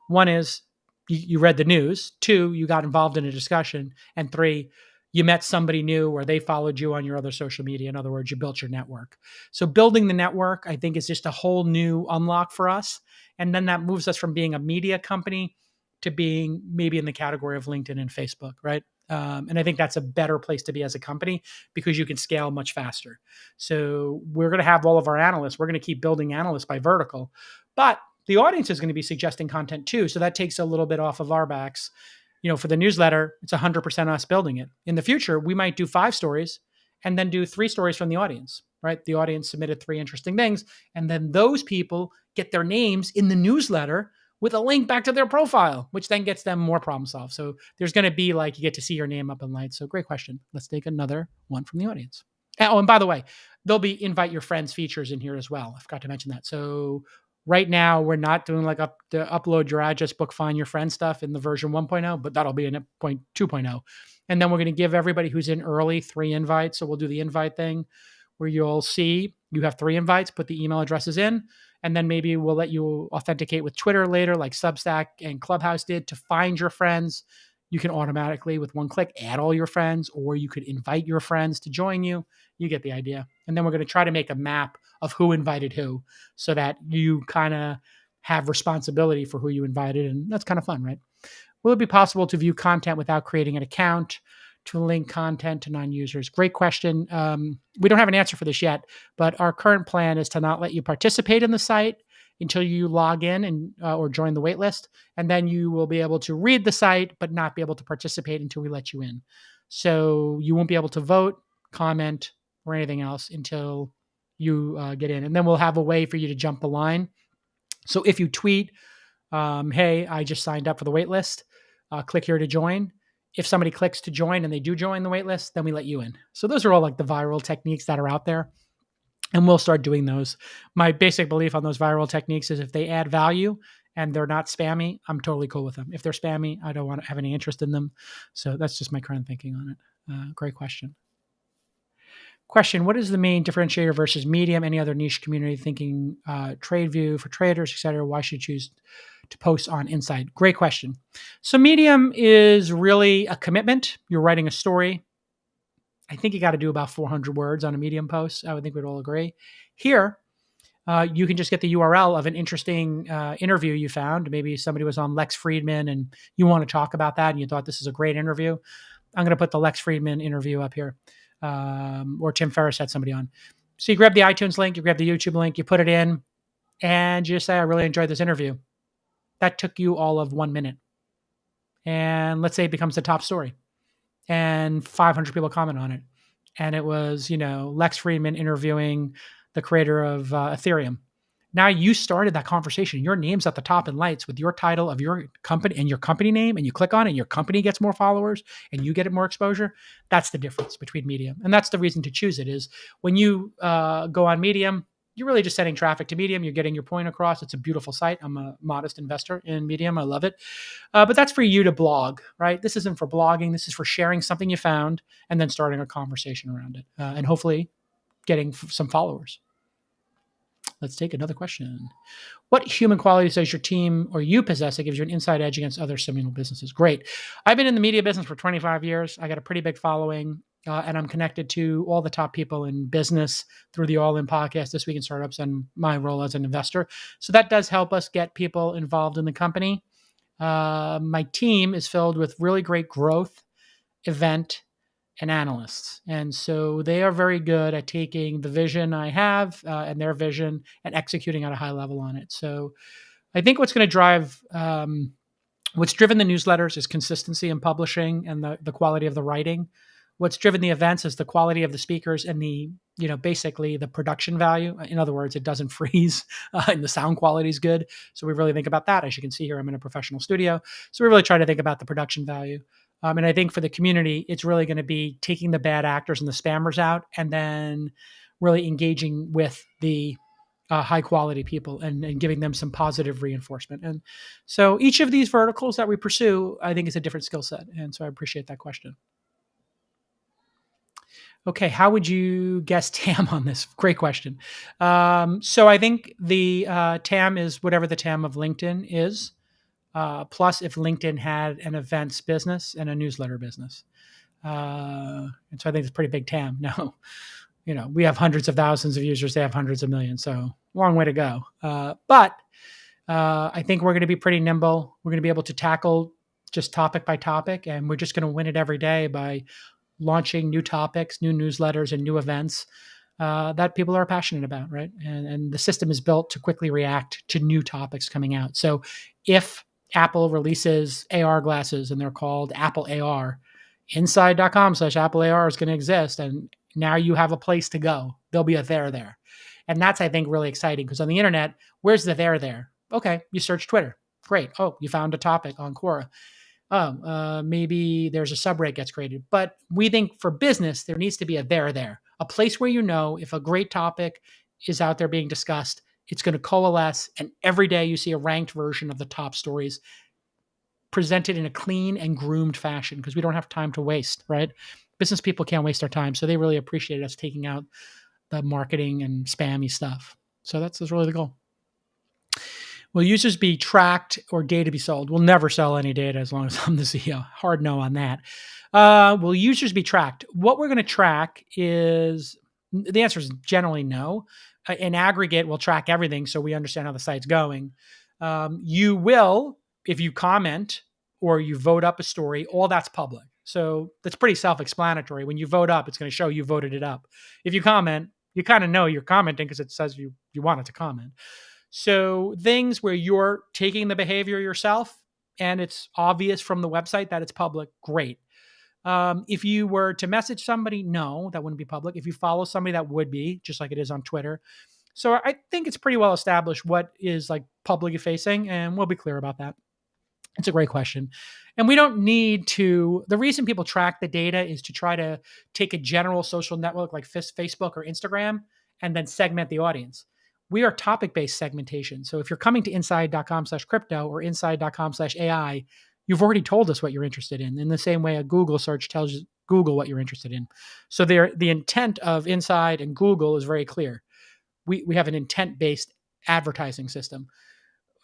One is you read the news. Two, you got involved in a discussion. And three, you met somebody new or they followed you on your other social media. In other words, you built your network. So building the network, I think, is just a whole new unlock for us. And then that moves us from being a media company to being maybe in the category of LinkedIn and Facebook, right? And I think that's a better place to be as a company because you can scale much faster. So we're going to have all of our analysts. We're going to keep building analysts by vertical, but the audience is going to be suggesting content too. So that takes a little bit off of our backs. For the newsletter, it's 100% us building it. In the future, we might do 5 stories and then do 3 stories from the audience, right? The audience submitted 3 interesting things. And then those people get their names in the newsletter with a link back to their profile, which then gets them more problem solved. So there's going to be you get to see your name up in lights. So great question. Let's take another one from the audience. Oh, and by the way, there'll be invite your friends features in here as well. I forgot to mention that. So right now we're not doing the upload your address, book, find your friend stuff in the version 1.0, but that'll be in 2.0. And then we're going to give everybody who's in early 3 invites. So we'll do the invite thing where you'll see you have 3 invites, put the email addresses in, and then maybe we'll let you authenticate with Twitter later, like Substack and Clubhouse did, to find your friends. You can automatically, with one click, add all your friends, or you could invite your friends to join you. You get the idea. And then we're going to try to make a map of who invited who so that you kind of have responsibility for who you invited. And that's kind of fun, right? Will it be possible to view content without creating an account, to link content to non-users? Great question. We don't have an answer for this yet, but our current plan is to not let you participate in the site until you log in and or join the waitlist, and then you will be able to read the site but not be able to participate until we let you in. So you won't be able to vote, comment, or anything else until you get in, and then we'll have a way for you to jump the line. So if you tweet, "Hey, I just signed up for the waitlist. Click here to join." If somebody clicks to join and they do join the waitlist, then we let you in. So those are all the viral techniques that are out there. And we'll start doing those. My basic belief on those viral techniques is if they add value and they're not spammy, I'm totally cool with them. If they're spammy, I don't want to have any interest in them. So that's just my current thinking on it. Great question. Question, what is the main differentiator versus Medium? Any other niche community thinking trade view for traders, et cetera? Why should you choose to post on Insight? Great question. So Medium is really a commitment. You're writing a story. I think you got to do about 400 words on a Medium post. I would think we'd all agree. Here, you can just get the URL of an interesting interview you found. Maybe somebody was on Lex Fridman and you want to talk about that and you thought this is a great interview. I'm going to put the Lex Fridman interview up here. Or Tim Ferriss had somebody on. So you grab the iTunes link, you grab the YouTube link, you put it in, and you just say, I really enjoyed this interview. That took you all of 1 minute. And let's say it becomes the top story. And 500 people comment on it. And it was, Lex Fridman interviewing the creator of Ethereum. Now you started that conversation. Your name's at the top in lights with your title of your company and your company name, and you click on it and your company gets more followers and you get more exposure. That's the difference between Medium. And that's the reason to choose it is when you go on Medium, you're really just sending traffic to Medium. You're getting your point across. It's a beautiful site. I'm a modest investor in Medium. I love it. But that's for you to blog, right? This isn't for blogging. This is for sharing something you found and then starting a conversation around it, and hopefully getting some followers. Let's take another question. What human qualities does your team or you possess that gives you an inside edge against other similar businesses? Great. I've been in the media business for 25 years. I got a pretty big following, and I'm connected to all the top people in business through the All In podcast, This Week in Startups, and my role as an investor. So that does help us get people involved in the company. My team is filled with really great growth, event, and analysts. And so they are very good at taking the vision I have and their vision and executing at a high level on it. So I think what's going to drive, what's driven the newsletters is consistency in publishing and the quality of the writing. What's driven the events is the quality of the speakers and basically the production value. In other words, it doesn't freeze and the sound quality is good. So we really think about that. As you can see here, I'm in a professional studio. So we really try to think about the production value. And I think for the community, it's really going to be taking the bad actors and the spammers out and then really engaging with the high quality people and giving them some positive reinforcement. And so each of these verticals that we pursue, I think is a different skill set. And so I appreciate that question. Okay, how would you guess TAM on this? Great question. So I think the TAM is whatever the TAM of LinkedIn is. Plus, if LinkedIn had an events business and a newsletter business. And so I think it's a pretty big TAM. Now, we have hundreds of thousands of users. They have hundreds of millions. So long way to go. But I think we're going to be pretty nimble. We're going to be able to tackle just topic by topic. And we're just going to win it every day by launching new topics, new newsletters, and new events that people are passionate about, right? And the system is built to quickly react to new topics coming out. So if Apple releases AR glasses and they're called Apple AR, inside.com/Apple AR is going to exist. And now you have a place to go. There'll be a there. And that's, I think, really exciting because on the internet, where's the there? Okay, you search Twitter. Great. Oh, you found a topic on Quora. Oh, maybe there's a subreddit gets created. But we think for business, there needs to be a there, a place where if a great topic is out there being discussed, it's going to coalesce, and every day you see a ranked version of the top stories presented in a clean and groomed fashion because we don't have time to waste, right? Business people can't waste their time, so they really appreciate us taking out the marketing and spammy stuff. So that's really the goal. Will users be tracked or data be sold? We'll never sell any data as long as I'm the CEO. Hard no on that. Will users be tracked? What we're going to track is, the answer is generally no. In aggregate, we'll track everything so we understand how the site's going. You will, if you comment or you vote up a story, all that's public. So that's pretty self-explanatory. When you vote up, it's going to show you voted it up. If you comment, you kind of know you're commenting because it says you wanted to comment. So things where you're taking the behavior yourself and it's obvious from the website that it's public, great. If you were to message somebody, no, that wouldn't be public. If you follow somebody, that would be, just like it is on Twitter. So I think it's pretty well established what is like publicly facing, and we'll be clear about that. It's a great question. And we don't need to, the reason people track the data is to try to take a general social network like Facebook or Instagram and then segment the audience. We are topic-based segmentation. So if you're coming to inside.com/crypto or inside.com/AI, you've already told us what you're interested in the same way a Google search tells Google what you're interested in. So the intent of Inside and Google is very clear. We have an intent-based advertising system.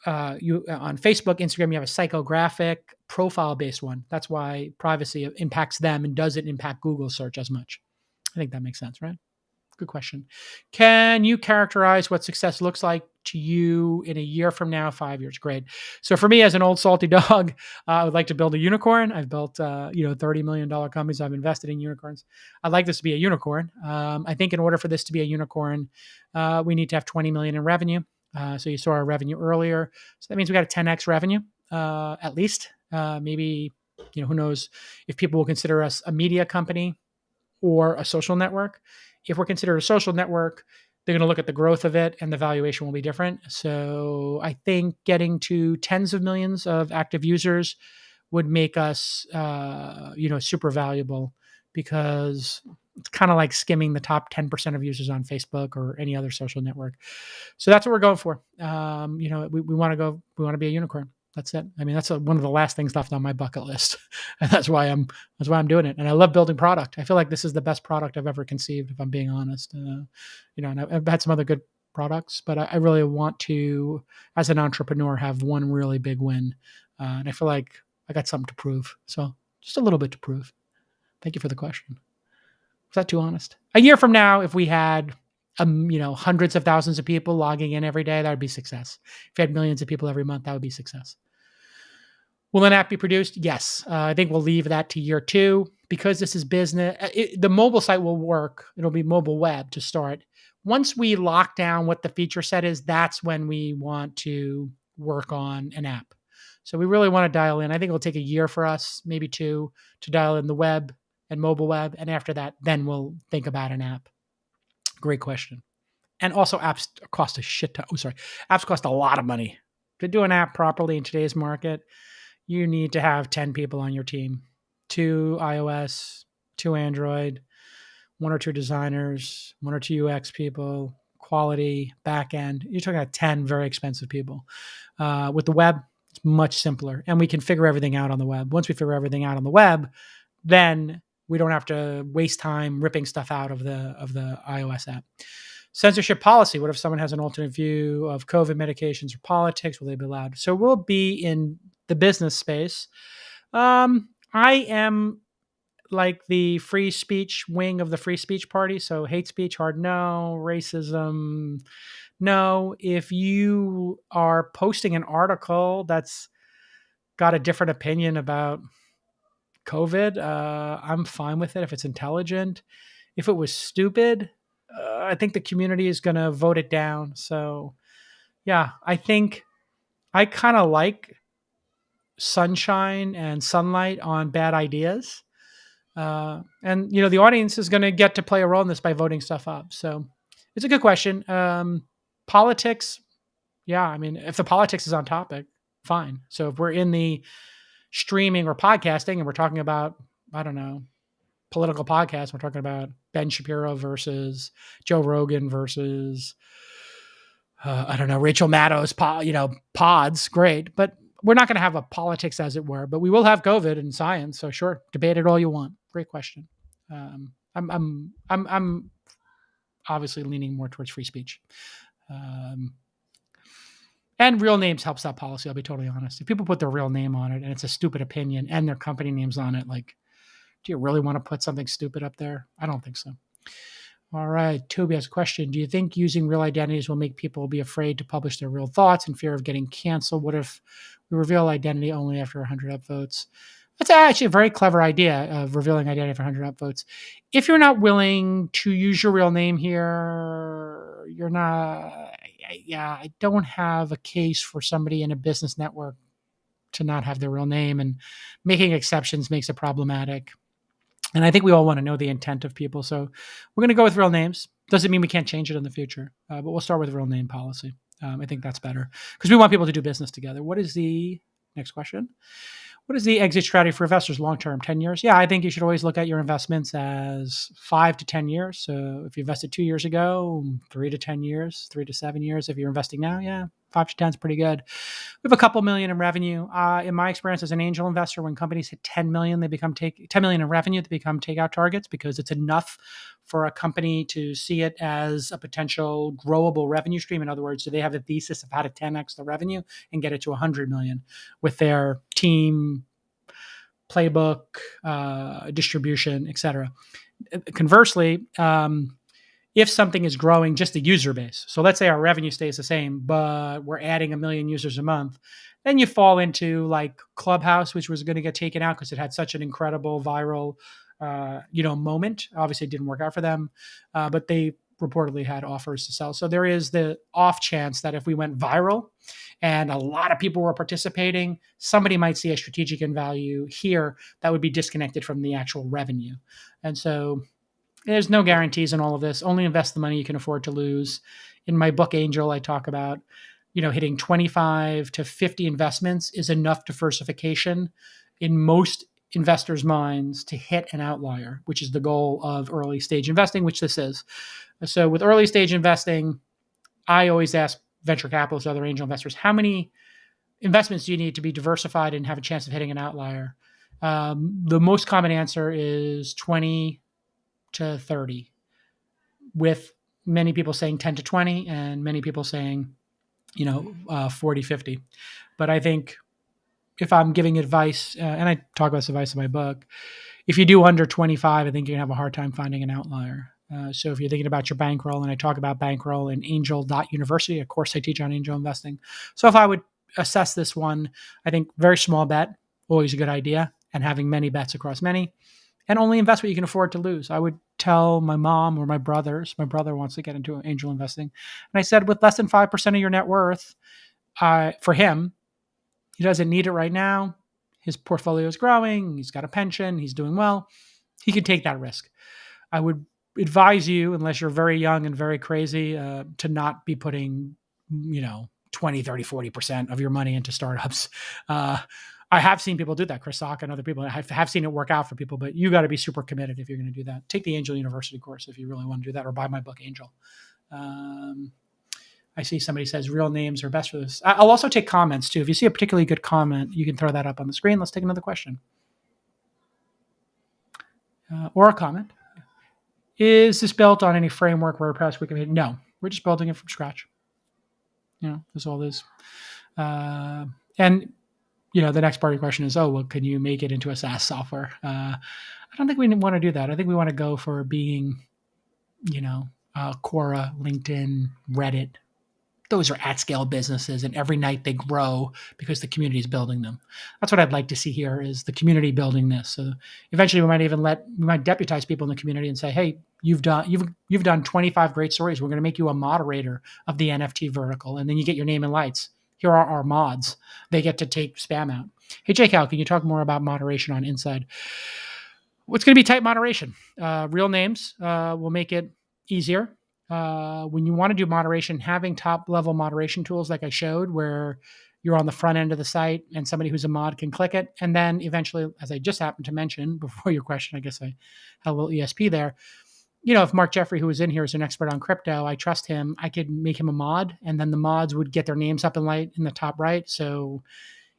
You on Facebook, Instagram, you have a psychographic profile-based one. That's why privacy impacts them and doesn't impact Google search as much. I think that makes sense, right? Good question. Can you characterize what success looks like to you in a year from now, 5 years? Great. So for me, as an old salty dog, I would like to build a unicorn. I've built, $30 million companies. I've invested in unicorns. I'd like this to be a unicorn. I think in order for this to be a unicorn, we need to have 20 million in revenue. So you saw our revenue earlier. So that means we got a 10x revenue, at least. Maybe, who knows if people will consider us a media company or a social network. If we're considered a social network, they're going to look at the growth of it and the valuation will be different. So I think getting to tens of millions of active users would make us, super valuable because It's kind of like skimming the top 10% of users on Facebook or any other social network. So that's what we're going for. We want to be a unicorn. That's it. I mean, that's one of the last things left on my bucket list, and that's why I'm doing it. And I love building product. I feel like this is the best product I've ever conceived, if I'm being honest. And I've had some other good products, but I really want to, as an entrepreneur, have one really big win. And I feel like I got something to prove. So just a little bit to prove. Thank you for the question. Was that too honest? A year from now, if we had hundreds of thousands of people logging in every day, that would be success. If you had millions of people every month, that would be success. Will an app be produced? Yes. I think we'll leave that to year 2 because this is business. The mobile site will work. It'll be mobile web to start. Once we lock down what the feature set is, that's when we want to work on an app. So we really want to dial in. I think it'll take a year for us, maybe 2, to dial in the web and mobile web. And after that, then we'll think about an app. Great question. And also apps cost a shit ton. Apps cost a lot of money. To do an app properly in today's market, you need to have 10 people on your team, 2 iOS, 2 Android, 1 or 2 designers, 1 or 2 UX people, quality, backend. You're talking about 10 very expensive people. With the web, it's much simpler, and we can figure everything out on the web. Once we figure everything out on the web, then we don't have to waste time ripping stuff out of the iOS app. Censorship policy. What if someone has an alternate view of COVID medications or politics? Will they be allowed? So we'll be in the business space. I am like the free speech wing of the free speech party. So hate speech, hard no. Racism, no. If you are posting an article that's got a different opinion about COVID, I'm fine with it if it's intelligent. If it was stupid, I think the community is going to vote it down. So yeah, I think I kind of like sunshine and sunlight on bad ideas. And the audience is going to get to play a role in this by voting stuff up. So it's a good question. Politics. Yeah. I mean, if the politics is on topic, fine. So if we're in the streaming or podcasting and we're talking about, I don't know, political podcasts, we're talking about Ben Shapiro versus Joe Rogan versus, I don't know, Rachel Maddow's pods, great. But we're not going to have a politics, as it were, but we will have COVID and science. So sure, debate it all you want. Great question. I'm obviously leaning more towards free speech. And real names helps that policy. I'll be totally honest. If people put their real name on it and it's a stupid opinion and their company names on it, like, do you really want to put something stupid up there? I don't think so. All right. Toby has a question. Do you think using real identities will make people be afraid to publish their real thoughts in fear of getting canceled? What if we reveal identity only after 100 upvotes? That's actually a very clever idea of revealing identity after 100 upvotes. If you're not willing to use your real name here, you're not... Yeah, I don't have a case for somebody in a business network to not have their real name, and making exceptions makes it problematic. And I think we all want to know the intent of people. So we're going to go with real names. Doesn't mean we can't change it in the future, but we'll start with real name policy. I think that's better because we want people to do business together. What is the next question? What is the exit strategy for investors long-term, 10 years? Yeah, I think you should always look at your investments as 5 to 10 years. So if you invested 2 years ago, 3 to 10 years, 3 to 7 years. If you're investing now, yeah, 5 to 10 is pretty good. We have a couple million in revenue. In my experience as an angel investor, when companies hit 10 million, they become 10 million in revenue, they become takeout targets because it's enough for a company to see it as a potential growable revenue stream. In other words, do they have a thesis of how to 10x the revenue and get it to 100 million with their team, playbook, distribution, et cetera. Conversely, if something is growing just the user base, so let's say our revenue stays the same, but we're adding 1 million users a month, then you fall into like Clubhouse, which was going to get taken out because it had such an incredible viral moment. Obviously, it didn't work out for them, but they reportedly had offers to sell. So there is the off chance that if we went viral and a lot of people were participating, somebody might see a strategic in value here that would be disconnected from the actual revenue. And so there's no guarantees in all of this. Only invest the money you can afford to lose. In my book, Angel, I talk about, hitting 25 to 50 investments is enough diversification in most investors' minds to hit an outlier, which is the goal of early stage investing, which this is. So with early stage investing, I always ask venture capitalists, other angel investors, how many investments do you need to be diversified and have a chance of hitting an outlier? The most common answer is 20 to 30, with many people saying 10 to 20 and many people saying, 40, 50. But I think if I'm giving advice, and I talk about this advice in my book, if you do under 25, I think you're going to have a hard time finding an outlier. So if you're thinking about your bankroll, and I talk about bankroll in angel.university, a course I teach on angel investing. So if I would assess this one, I think very small bet, always a good idea, and having many bets across many, and only invest what you can afford to lose. I would tell my mom or my brother wants to get into angel investing. And I said, with less than 5% of your net worth, for him, he doesn't need it right now. His portfolio is growing. He's got a pension. He's doing well. He could take that risk. I would advise you, unless you're very young and very crazy, to not be putting, 20, 30, 40% of your money into startups. I have seen people do that, Chris Sock and other people. I have seen it work out for people, but you got to be super committed if you're going to do that. Take the Angel University course if you really want to do that, or buy my book, Angel. I see somebody says real names are best for this. I'll also take comments too. If you see a particularly good comment, you can throw that up on the screen. Let's take another question. Or a comment. Is this built on any framework, WordPress, Wikipedia? No, we're just building it from scratch. That's all this. And the next part of your question is, can you make it into a SaaS software? I don't think we want to do that. I think we want to go for being, Quora, LinkedIn, Reddit. Those are at-scale businesses, and every night they grow because the community is building them. That's what I'd like to see here, is the community building this. So eventually, we might deputize people in the community and say, "Hey, you've done 25 great stories. We're going to make you a moderator of the NFT vertical, and then you get your name and lights. Here are our mods. They get to take spam out." Hey, Jake, can you talk more about moderation on Inside? What's going to be type moderation? Real names will make it easier. When you want to do moderation, having top level moderation tools like I showed, where you're on the front end of the site and somebody who's a mod can click it. And then eventually, as I just happened to mention before your question, I guess I had a little ESP there. If Mark Jeffrey, who was in here, is an expert on crypto, I trust him. I could make him a mod, and then the mods would get their names up in light in the top right. So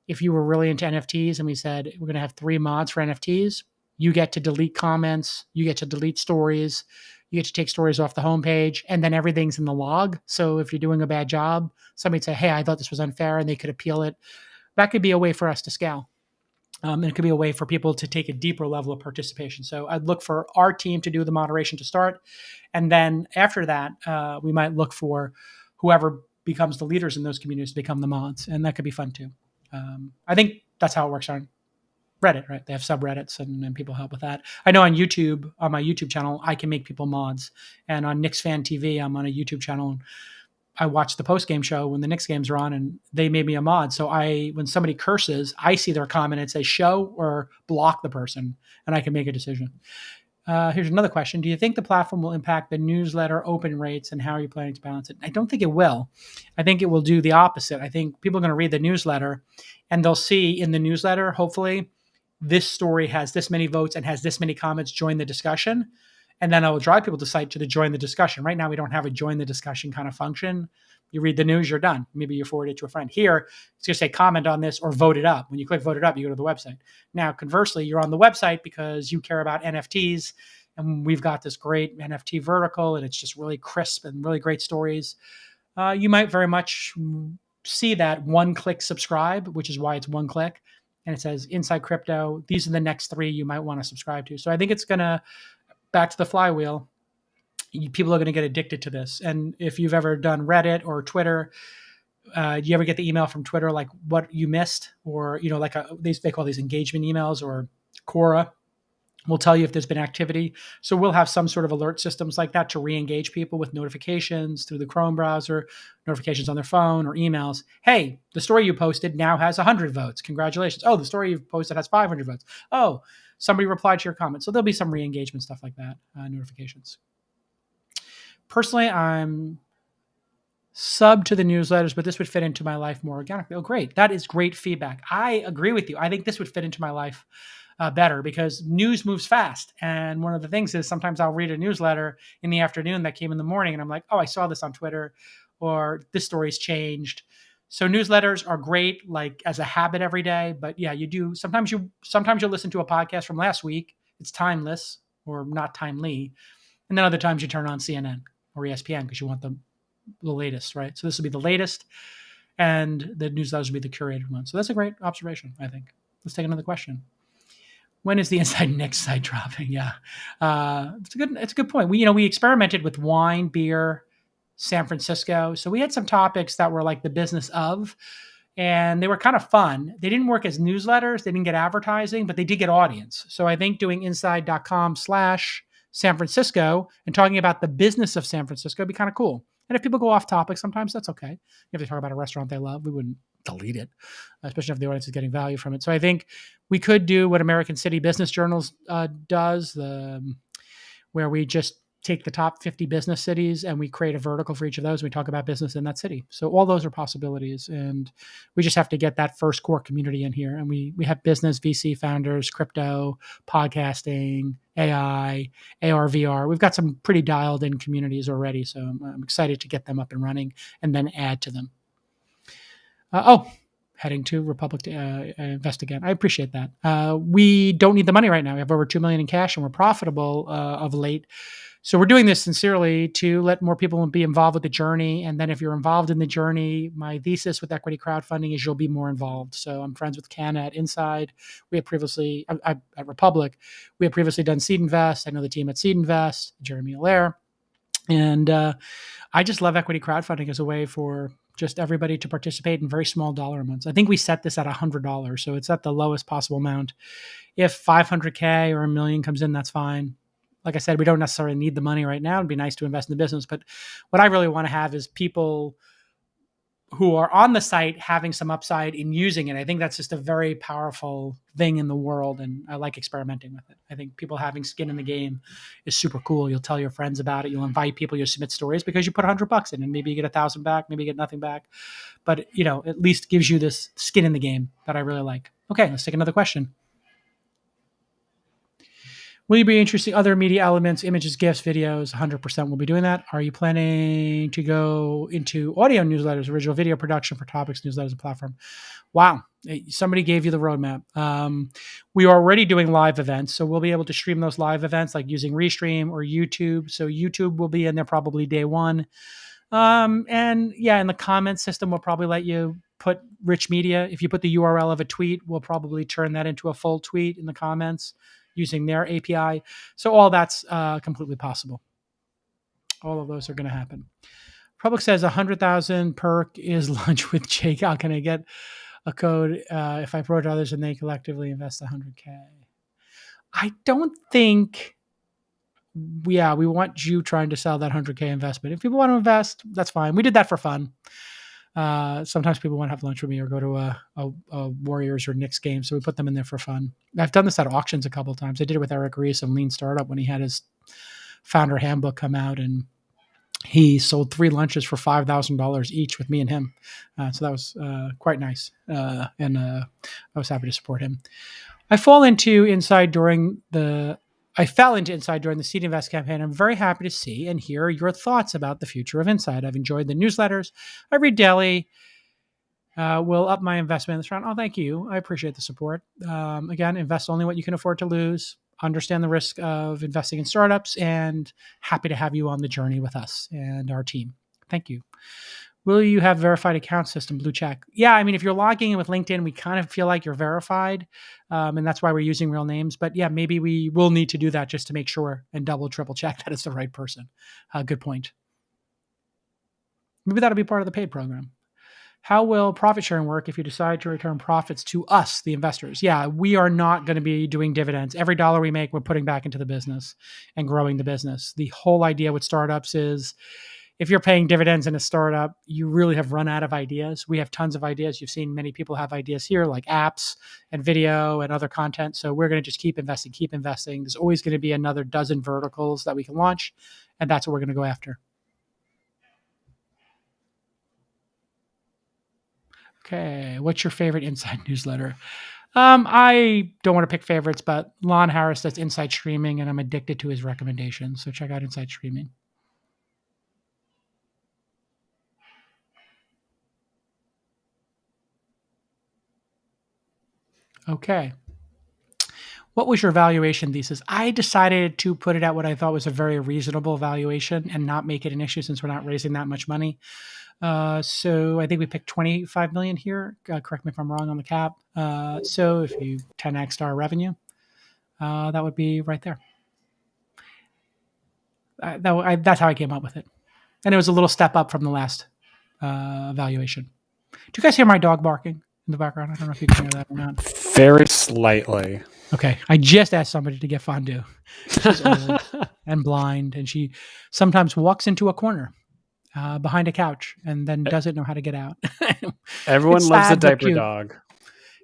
if you were really into NFTs and we said, we're going to have 3 mods for NFTs, you get to delete comments, you get to delete stories, you get to take stories off the homepage, and then everything's in the log. So if you're doing a bad job, somebody'd say, "Hey, I thought this was unfair," and they could appeal it. That could be a way for us to scale. And it could be a way for people to take a deeper level of participation. So I'd look for our team to do the moderation to start. And then after that, we might look for whoever becomes the leaders in those communities to become the mods. And that could be fun too. I think that's how it works on Reddit, right? They have subreddits and people help with that. I know on YouTube, on my YouTube channel, I can make people mods. And on Knicks Fan TV, I'm on a YouTube channel. I watch the post-game show when the Knicks games are on, and they made me a mod. So when somebody curses, I see their comment and say show or block the person, and I can make a decision. Here's another question. Do you think the platform will impact the newsletter open rates, and how are you planning to balance it? I don't think it will. I think it will do the opposite. I think people are going to read the newsletter, and they'll see in the newsletter, hopefully, this story has this many votes and has this many comments, join the discussion. And then I will drive people to site to join the discussion. Right now, we don't have a join the discussion kind of function. You read the news, you're done. Maybe you forward it to a friend. Here, it's going to say comment on this or vote it up. When you click vote it up, you go to the website. Now, conversely, you're on the website because you care about NFTs, and we've got this great NFT vertical, and it's just really crisp and really great stories. You might very much see that one-click subscribe, which is why it's one click. And it says Inside Crypto. These are the next 3 you might want to subscribe to. So I think it's going to, back to the flywheel, people are going to get addicted to this. And if you've ever done Reddit or Twitter, do you ever get the email from Twitter like what you missed, or they call these engagement emails, or Quora will tell you if there's been activity. So we'll have some sort of alert systems like that to re-engage people with notifications through the Chrome browser, notifications on their phone, or emails. Hey, the story you posted now has 100 votes. Congratulations. Oh, the story you've posted has 500 votes. Oh, somebody replied to your comment. So there'll be some re-engagement stuff like that, notifications. Personally, I'm sub to the newsletters, but this would fit into my life more organically. Oh, great. That is great feedback. I agree with you. I think this would fit into my life better, because news moves fast. And one of the things is sometimes I'll read a newsletter in the afternoon that came in the morning, and I'm like, oh, I saw this on Twitter, or this story's changed. So newsletters are great, like as a habit every day. But yeah, you do sometimes you'll listen to a podcast from last week. It's timeless or not timely, and then other times you turn on CNN or ESPN because you want the latest, right? So this will be the latest, and the newsletters will be the curated one. So that's a great observation, I think. Let's take another question. When is the Inside Next site dropping? Yeah, it's a good point. We experimented with wine, beer, San Francisco. So we had some topics that were like the business of, and they were kind of fun. They didn't work as newsletters. They didn't get advertising, but they did get audience. So I think doing inside.com/San Francisco and talking about the business of San Francisco would be kind of cool. And if people go off topic, sometimes that's okay. If they talk about a restaurant they love, we wouldn't delete it, especially if the audience is getting value from it. So I think we could do what American City Business Journals does, where we just take the top 50 business cities and we create a vertical for each of those. We talk about business in that city. So all those are possibilities. And we just have to get that first core community in here. And we have business, VC founders, crypto, podcasting, AI, AR, VR. We've got some pretty dialed in communities already. So I'm excited to get them up and running and then add to them. Heading to Republic to invest again. I appreciate that. We don't need the money right now. We have over $2 million in cash and we're profitable of late. So we're doing this sincerely to let more people be involved with the journey. And then if you're involved in the journey, my thesis with equity crowdfunding is you'll be more involved. So I'm friends with Canna at Inside. We had previously, at Republic, we had previously done Seed Invest. I know the team at Seed Invest, Jeremy Allaire. And I just love equity crowdfunding as a way for just everybody to participate in very small dollar amounts. I think we set this at $100. So it's at the lowest possible amount. If 500K or $1 million comes in, that's fine. Like I said, we don't necessarily need the money right now. It'd be nice to invest in the business. But what I really want to have is people who are on the site having some upside in using it. I think that's just a very powerful thing in the world. And I like experimenting with it. I think people having skin in the game is super cool. You'll tell your friends about it. You'll invite people, you'll submit stories because you put $100 in and maybe you get 1,000 back, maybe you get nothing back. But, at least gives you this skin in the game that I really like. Okay, let's take another question. Will you be interested in other media elements, images, GIFs, videos? 100% will be doing that. Are you planning to go into audio newsletters, original video production for topics, newsletters, and platform? Wow. Somebody gave you the roadmap. We are already doing live events, so we'll be able to stream those live events like using Restream or YouTube. So YouTube will be in there probably day one. And yeah, in the comment system, we'll probably let you put rich media. If you put the URL of a tweet, we'll probably turn that into a full tweet in the comments using their API. So all that's completely possible. All of those are going to happen. Public says 100,000 perk is lunch with Jake. How can I get a code if I approach others and they collectively invest 100K? I don't think, we want you trying to sell that 100K investment. If people want to invest, that's fine. We did that for fun. Sometimes people want to have lunch with me or go to a Warriors or Knicks game. So we put them in there for fun. I've done this at auctions a couple of times. I did it with Eric Rees of Lean Startup when he had his founder handbook come out, and he sold 3 lunches for $5,000 each with me and him. So that was quite nice. And I was happy to support him. I fell into Inside during the Seed Invest campaign. I'm very happy to see and hear your thoughts about the future of Inside. I've enjoyed the newsletters. I read daily. Will up my investment in this round. Oh, thank you. I appreciate the support. Again, invest only what you can afford to lose. Understand the risk of investing in startups, and happy to have you on the journey with us and our team. Thank you. Will you have verified account system, blue check? Yeah, I mean, if you're logging in with LinkedIn, we kind of feel like you're verified, and that's why we're using real names. But yeah, maybe we will need to do that just to make sure and double, triple check that it's the right person. Good point. Maybe that'll be part of the paid program. How will profit sharing work if you decide to return profits to us, the investors? Yeah, we are not going to be doing dividends. Every dollar we make, we're putting back into the business and growing the business. The whole idea with startups is, if you're paying dividends in a startup, you really have run out of ideas. We have tons of ideas. You've seen many people have ideas here, like apps and video and other content. So we're going to just keep investing. There's always going to be another dozen verticals that we can launch, and that's what we're going to go after. Okay, what's your favorite Inside newsletter? I don't want to pick favorites, but Lon Harris does Inside Streaming, and I'm addicted to his recommendations. So check out Inside Streaming. Okay. What was your valuation thesis? I decided to put it at what I thought was a very reasonable valuation and not make it an issue since we're not raising that much money. So I think we picked 25 million here. Correct me if I'm wrong on the cap. So if you 10x our revenue, that would be right there. That's how I came up with it. And it was a little step up from the last valuation. Do you guys hear my dog barking in the background? I don't know if you can hear that or not. Very slightly. Okay. I just asked somebody to get fondue. She's old and blind, and she sometimes walks into a corner behind a couch and then doesn't know how to get out. Everyone loves a diaper dog.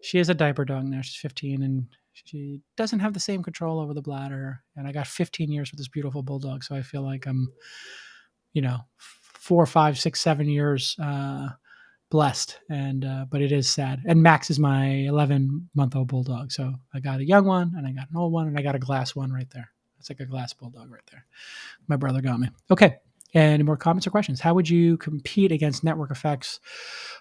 She is a diaper dog now. She's 15, and she doesn't have the same control over the bladder. And I got 15 years with this beautiful bulldog, so I feel like I'm, 4, 5, 6, 7 years blessed. And but it is sad. And Max is my 11-month-old bulldog. So I got a young one, and I got an old one, and I got a glass one right there. It's like a glass bulldog right there. My brother got me. Okay. Any more comments or questions? How would you compete against network effects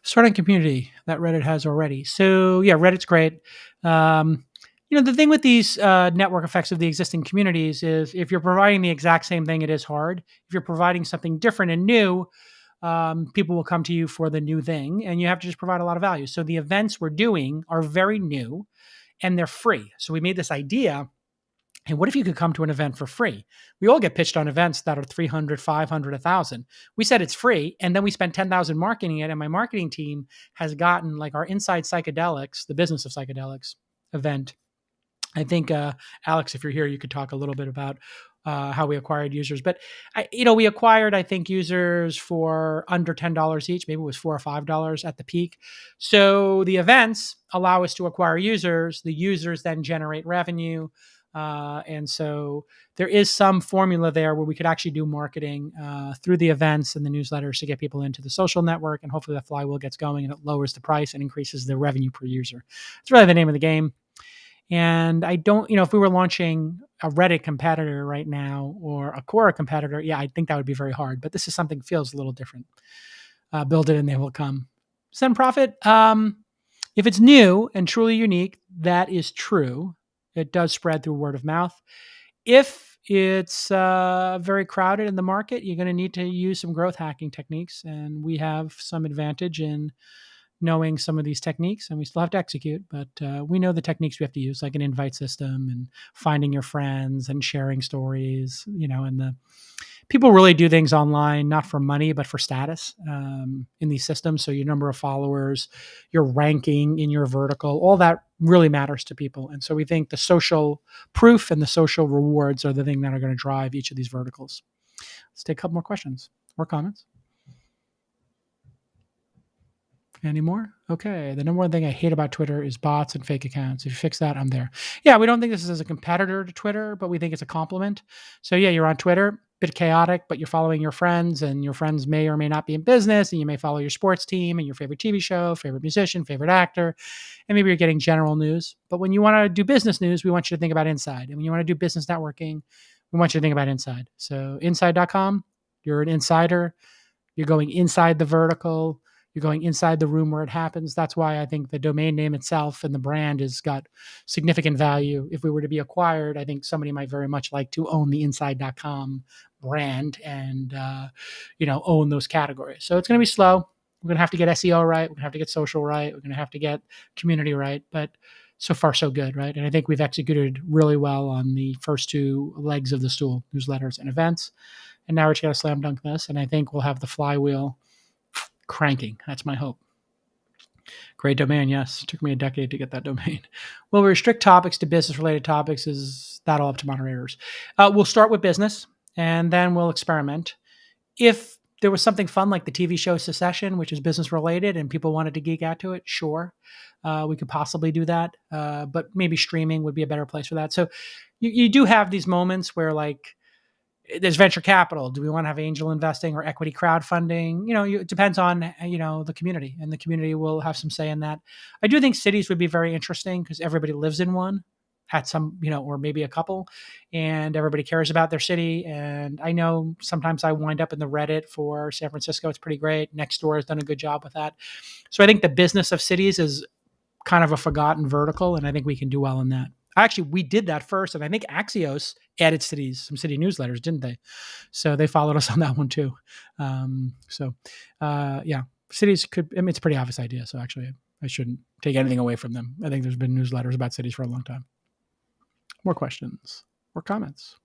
starting community that Reddit has already? So yeah, Reddit's great. The thing with these network effects of the existing communities is if you're providing the exact same thing, it is hard. If you're providing something different and new, people will come to you for the new thing, and you have to just provide a lot of value. So the events we're doing are very new, and they're free. So we made this idea. And what if you could come to an event for free? We all get pitched on events that are 300, 500, 1,000. We said it's free, and then we spent 10,000 marketing it. And my marketing team has gotten like our Inside Psychedelics, the Business of Psychedelics event. I think, Alex, if you're here, you could talk a little bit about how we acquired users. But, we acquired, I think, users for under $10 each. Maybe it was $4 or $5 at the peak. So the events allow us to acquire users. The users then generate revenue. And so there is some formula there where we could actually do marketing through the events and the newsletters to get people into the social network. And hopefully the flywheel gets going and it lowers the price and increases the revenue per user. It's really the name of the game. And I don't, if we were launching a Reddit competitor right now or a Quora competitor, yeah, I think that would be very hard. But this is something that feels a little different. Build it and they will come. Send profit. If it's new and truly unique, that is true. It does spread through word of mouth. If it's very crowded in the market, you're going to need to use some growth hacking techniques. And we have some advantage in knowing some of these techniques, and we still have to execute, but we know the techniques we have to use, like an invite system and finding your friends and sharing stories, and the people really do things online, not for money, but for status in these systems. So your number of followers, your ranking in your vertical, all that really matters to people. And so we think the social proof and the social rewards are the thing that are going to drive each of these verticals. Let's take a couple more questions or comments. Any more? Okay. The number one thing I hate about Twitter is bots and fake accounts. If you fix that, I'm there. Yeah, we don't think this is as a competitor to Twitter, but we think it's a complement. So yeah, you're on Twitter, bit chaotic, but you're following your friends, and your friends may or may not be in business, and you may follow your sports team and your favorite TV show, favorite musician, favorite actor, and maybe you're getting general news. But when you want to do business news, we want you to think about inside. And when you want to do business networking, we want you to think about inside. So inside.com, you're an insider. You're going inside the vertical. You're going inside the room where it happens. That's why I think the domain name itself and the brand has got significant value. If we were to be acquired, I think somebody might very much like to own the inside.com brand and, own those categories. So it's going to be slow. We're going to have to get SEO right. We're going to have to get social right. We're going to have to get community right. But so far, so good, right? And I think we've executed really well on the first two legs of the stool, newsletters and events. And now we're just going to slam dunk this. And I think we'll have the flywheel cranking. That's my hope. Great domain. Yes. It took me a decade to get that domain. Will we restrict topics to business related topics? Is that all up to moderators? We'll start with business and then we'll experiment. If there was something fun like the TV show Secession, which is business related and people wanted to geek out to it, sure. We could possibly do that. But maybe streaming would be a better place for that. So you do have these moments where There's venture capital. Do we want to have angel investing or equity crowdfunding? It depends on, the community, and the community will have some say in that. I do think cities would be very interesting because everybody lives in one, had some, or maybe a couple, and everybody cares about their city. And I know sometimes I wind up in the Reddit for San Francisco. It's pretty great. Nextdoor has done a good job with that. So I think the business of cities is kind of a forgotten vertical, and I think we can do well in that. Actually, we did that first, and I think Axios added some city newsletters, didn't they? So they followed us on that one too. Yeah, cities could. I mean, it's a pretty obvious idea. So actually, I shouldn't take anything away from them. I think there's been newsletters about cities for a long time. More questions or comments?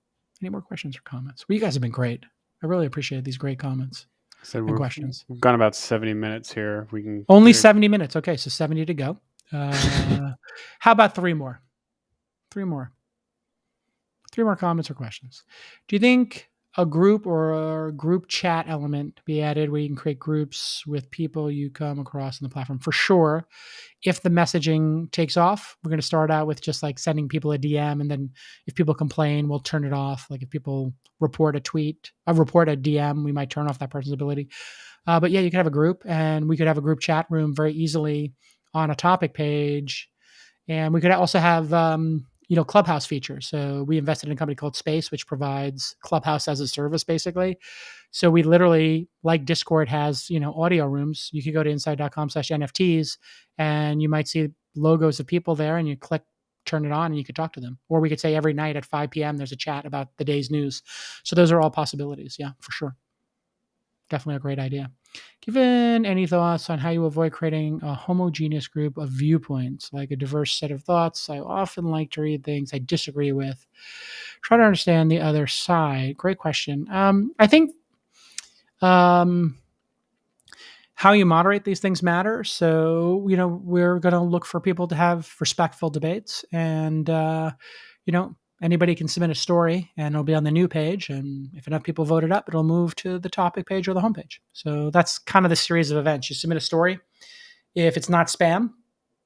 Any more questions or comments? Well, you guys have been great. I really appreciate these great comments and questions. We've gone about 70 minutes here. We can only 70 minutes. Okay, so 70 to go. How about three more? Three more comments or questions. Do you think a group or a group chat element be added where you can create groups with people you come across on the platform? For sure. If the messaging takes off, we're going to start out with just like sending people a DM. And then if people complain, we'll turn it off. Like if people report a DM, we might turn off that person's ability. But yeah, you could have a group, and we could have a group chat room very easily on a topic page. And we could also have, Clubhouse features. So we invested in a company called Space, which provides Clubhouse as a service, basically. So we literally, like Discord has, audio rooms. You could go to inside.com/NFTs, and you might see logos of people there, and you click, turn it on, and you could talk to them. Or we could say every night at 5 p.m. there's a chat about the day's news. So those are all possibilities. Yeah, for sure. Definitely a great idea. Given any thoughts on how you avoid creating a homogeneous group of viewpoints, like a diverse set of thoughts? I often like to read things I disagree with. Try to understand the other side. Great question. I think how you moderate these things matters. So, we're going to look for people to have respectful debates, and, anybody can submit a story, and it'll be on the new page. And if enough people vote it up, it'll move to the topic page or the homepage. So that's kind of the series of events. You submit a story. If it's not spam,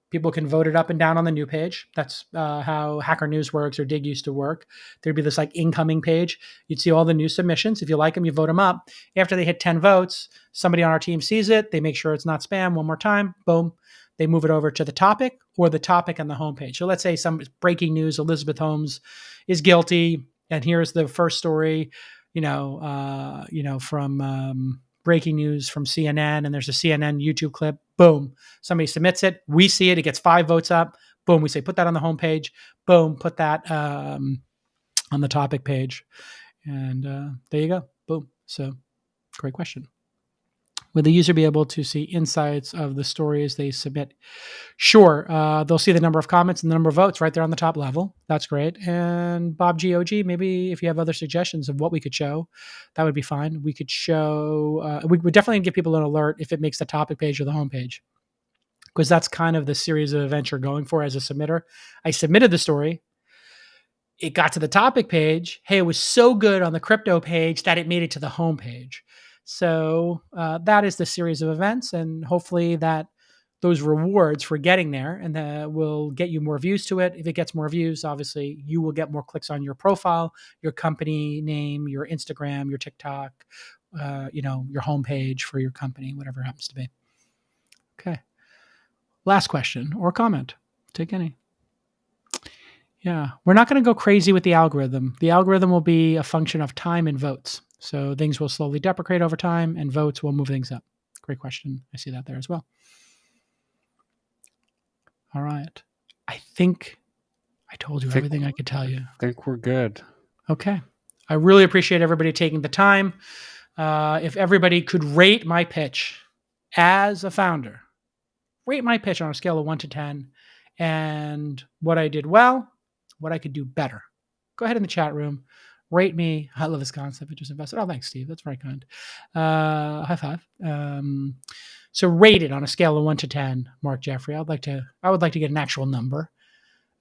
people can vote it up and down on the new page. That's how Hacker News works, or Dig used to work. There'd be this like incoming page. You'd see all the new submissions. If you like them, you vote them up. After they hit 10 votes, somebody on our team sees it. They make sure it's not spam one more time. Boom. They move it over to the topic or the topic on the homepage. So let's say some breaking news: Elizabeth Holmes is guilty, and here's the first story, from breaking news from CNN, and there's a CNN YouTube clip. Boom, somebody submits it. We see it. It gets 5 votes up. Boom, we say put that on the homepage. Boom, put that on the topic page, and there you go. Boom. So, great question. Will the user be able to see insights of the stories they submit? Sure. They'll see the number of comments and the number of votes right there on the top level. That's great. And Bob GOG, maybe if you have other suggestions of what we could show, that would be fine. We could show, we would definitely give people an alert if it makes the topic page or the homepage, because that's kind of the series of events you're going for as a submitter. I submitted the story. It got to the topic page. Hey, it was so good on the crypto page that it made it to the homepage. So that is the series of events, and hopefully that those rewards for getting there, and that will get you more views to it. If it gets more views, obviously you will get more clicks on your profile, your company name, your Instagram, your TikTok, your homepage for your company, whatever it happens to be. Okay. Last question or comment. Take any. Yeah, we're not going to go crazy with the algorithm. The algorithm will be a function of time and votes. So things will slowly deprecate over time, and votes will move things up. Great question. I see that there as well. All right. I think I told you everything I could tell you. I think we're good. Okay. I really appreciate everybody taking the time. If everybody could rate my pitch as a founder, rate my pitch on a scale of 1 to 10, and what I did well, what I could do better. Go ahead in the chat room. Rate me. I love this concept. I just invested. Oh, thanks, Steve. That's very kind. High five. So rate it on a scale of 1 to 10, Mark Jeffrey. I would like to get an actual number.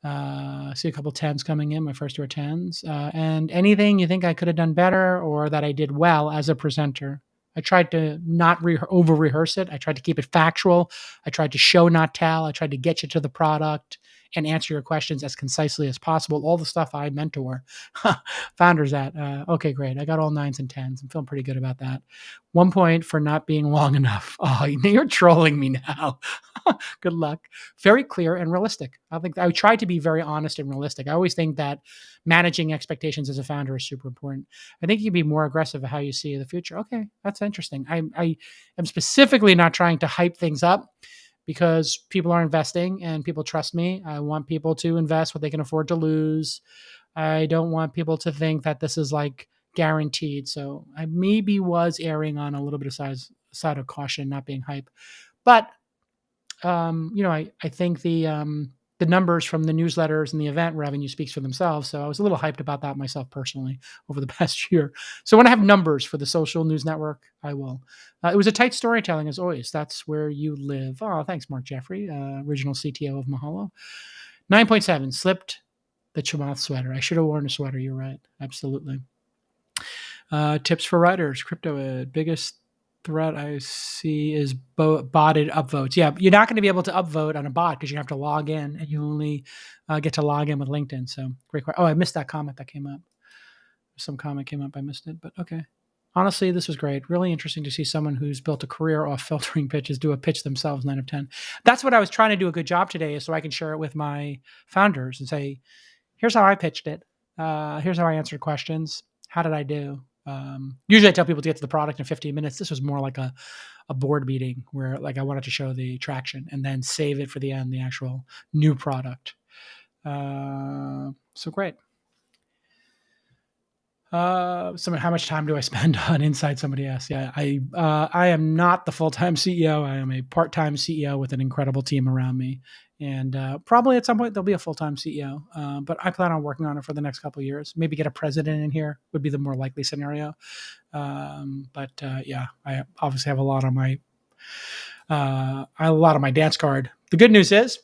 See a couple 10s coming in. My first 2 are 10s. And anything you think I could have done better or that I did well as a presenter, I tried to not over rehearse it. I tried to keep it factual. I tried to show, not tell. I tried to get you to the product and answer your questions as concisely as possible. All the stuff I mentor founders at. Okay, great. I got all 9s and 10s. I'm feeling pretty good about that. 1 point for not being long enough. Oh, you're trolling me now. Good luck. Very clear and realistic. I think I tried to be very honest and realistic. I always think that managing expectations as a founder is super important. I think you can be more aggressive at how you see the future. Okay, that's interesting. I am specifically not trying to hype things up because people are investing and people trust me. I want people to invest what they can afford to lose. I don't want people to think that this is like guaranteed. So I maybe was erring on a little bit of side of caution, not being hype. But I think the numbers from the newsletters and the event revenue speaks for themselves. So I was a little hyped about that myself personally over the past year. So when I have numbers for the social news network, I will. It was a tight storytelling as always. That's where you live. Oh, thanks, Mark Jeffrey, original CTO of Mahalo. 9.7, slipped the Chamath sweater. I should have worn a sweater. You're right. Absolutely. Tips for writers, crypto biggest threat I see is botted upvotes. Yeah, you're not going to be able to upvote on a bot because you have to log in, and you only get to log in with LinkedIn. So great question. Oh, I missed that comment that came up. Some comment came up. I missed it, but okay. Honestly, this was great. Really interesting to see someone who's built a career off filtering pitches do a pitch themselves, 9 of 10. That's what I was trying to do a good job today, is so I can share it with my founders and say, here's how I pitched it. Here's how I answered questions. How did I do? Usually I tell people to get to the product in 15 minutes. This was more like a board meeting where like I wanted to show the traction and then save it for the end, the actual new product. So great. How much time do I spend on Inside? Somebody asked. Yeah, I am not the full-time CEO. I am a part-time CEO with an incredible team around me. And probably at some point there'll be a full-time CEO. But I plan on working on it for the next couple of years. Maybe get a president in here would be the more likely scenario. But I obviously have a lot on my dance card. The good news is,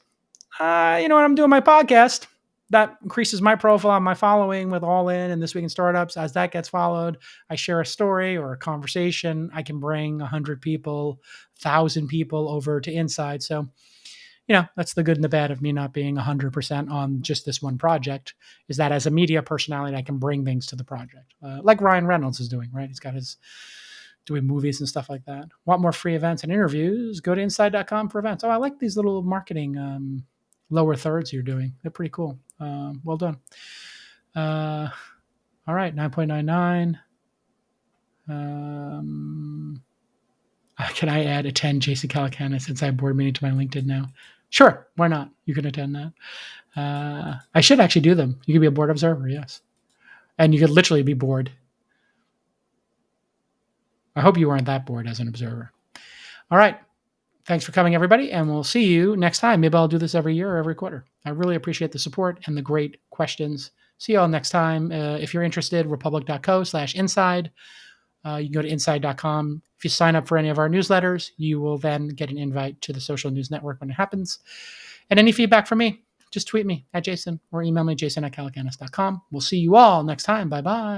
when I'm doing my podcast, that increases my profile and my following with All In and This Week in Startups. As that gets followed, I share a story or a conversation. I can bring 100 people, 1,000 people over to Inside. So, that's the good and the bad of me not being 100% on just this one project, is that as a media personality, I can bring things to the project. Like Ryan Reynolds is doing, right? He's got doing movies and stuff like that. Want more free events and interviews? Go to inside.com for events. Oh, I like these little marketing lower thirds you're doing. They're pretty cool. Well done. All right, 9.99. Can I attend Jason Calacanis inside board meeting to my LinkedIn now? Sure, why not? You can attend that. I should actually do them. You could be a board observer, yes. And you could literally be bored. I hope you weren't that bored as an observer. All right. Thanks for coming, everybody, and we'll see you next time. Maybe I'll do this every year or every quarter. I really appreciate the support and the great questions. See you all next time. If you're interested, republic.co/inside. You can go to inside.com. If you sign up for any of our newsletters, you will then get an invite to the social news network when it happens. And any feedback from me, just tweet me at Jason or email me, jason@calacanis.com. We'll see you all next time. Bye-bye.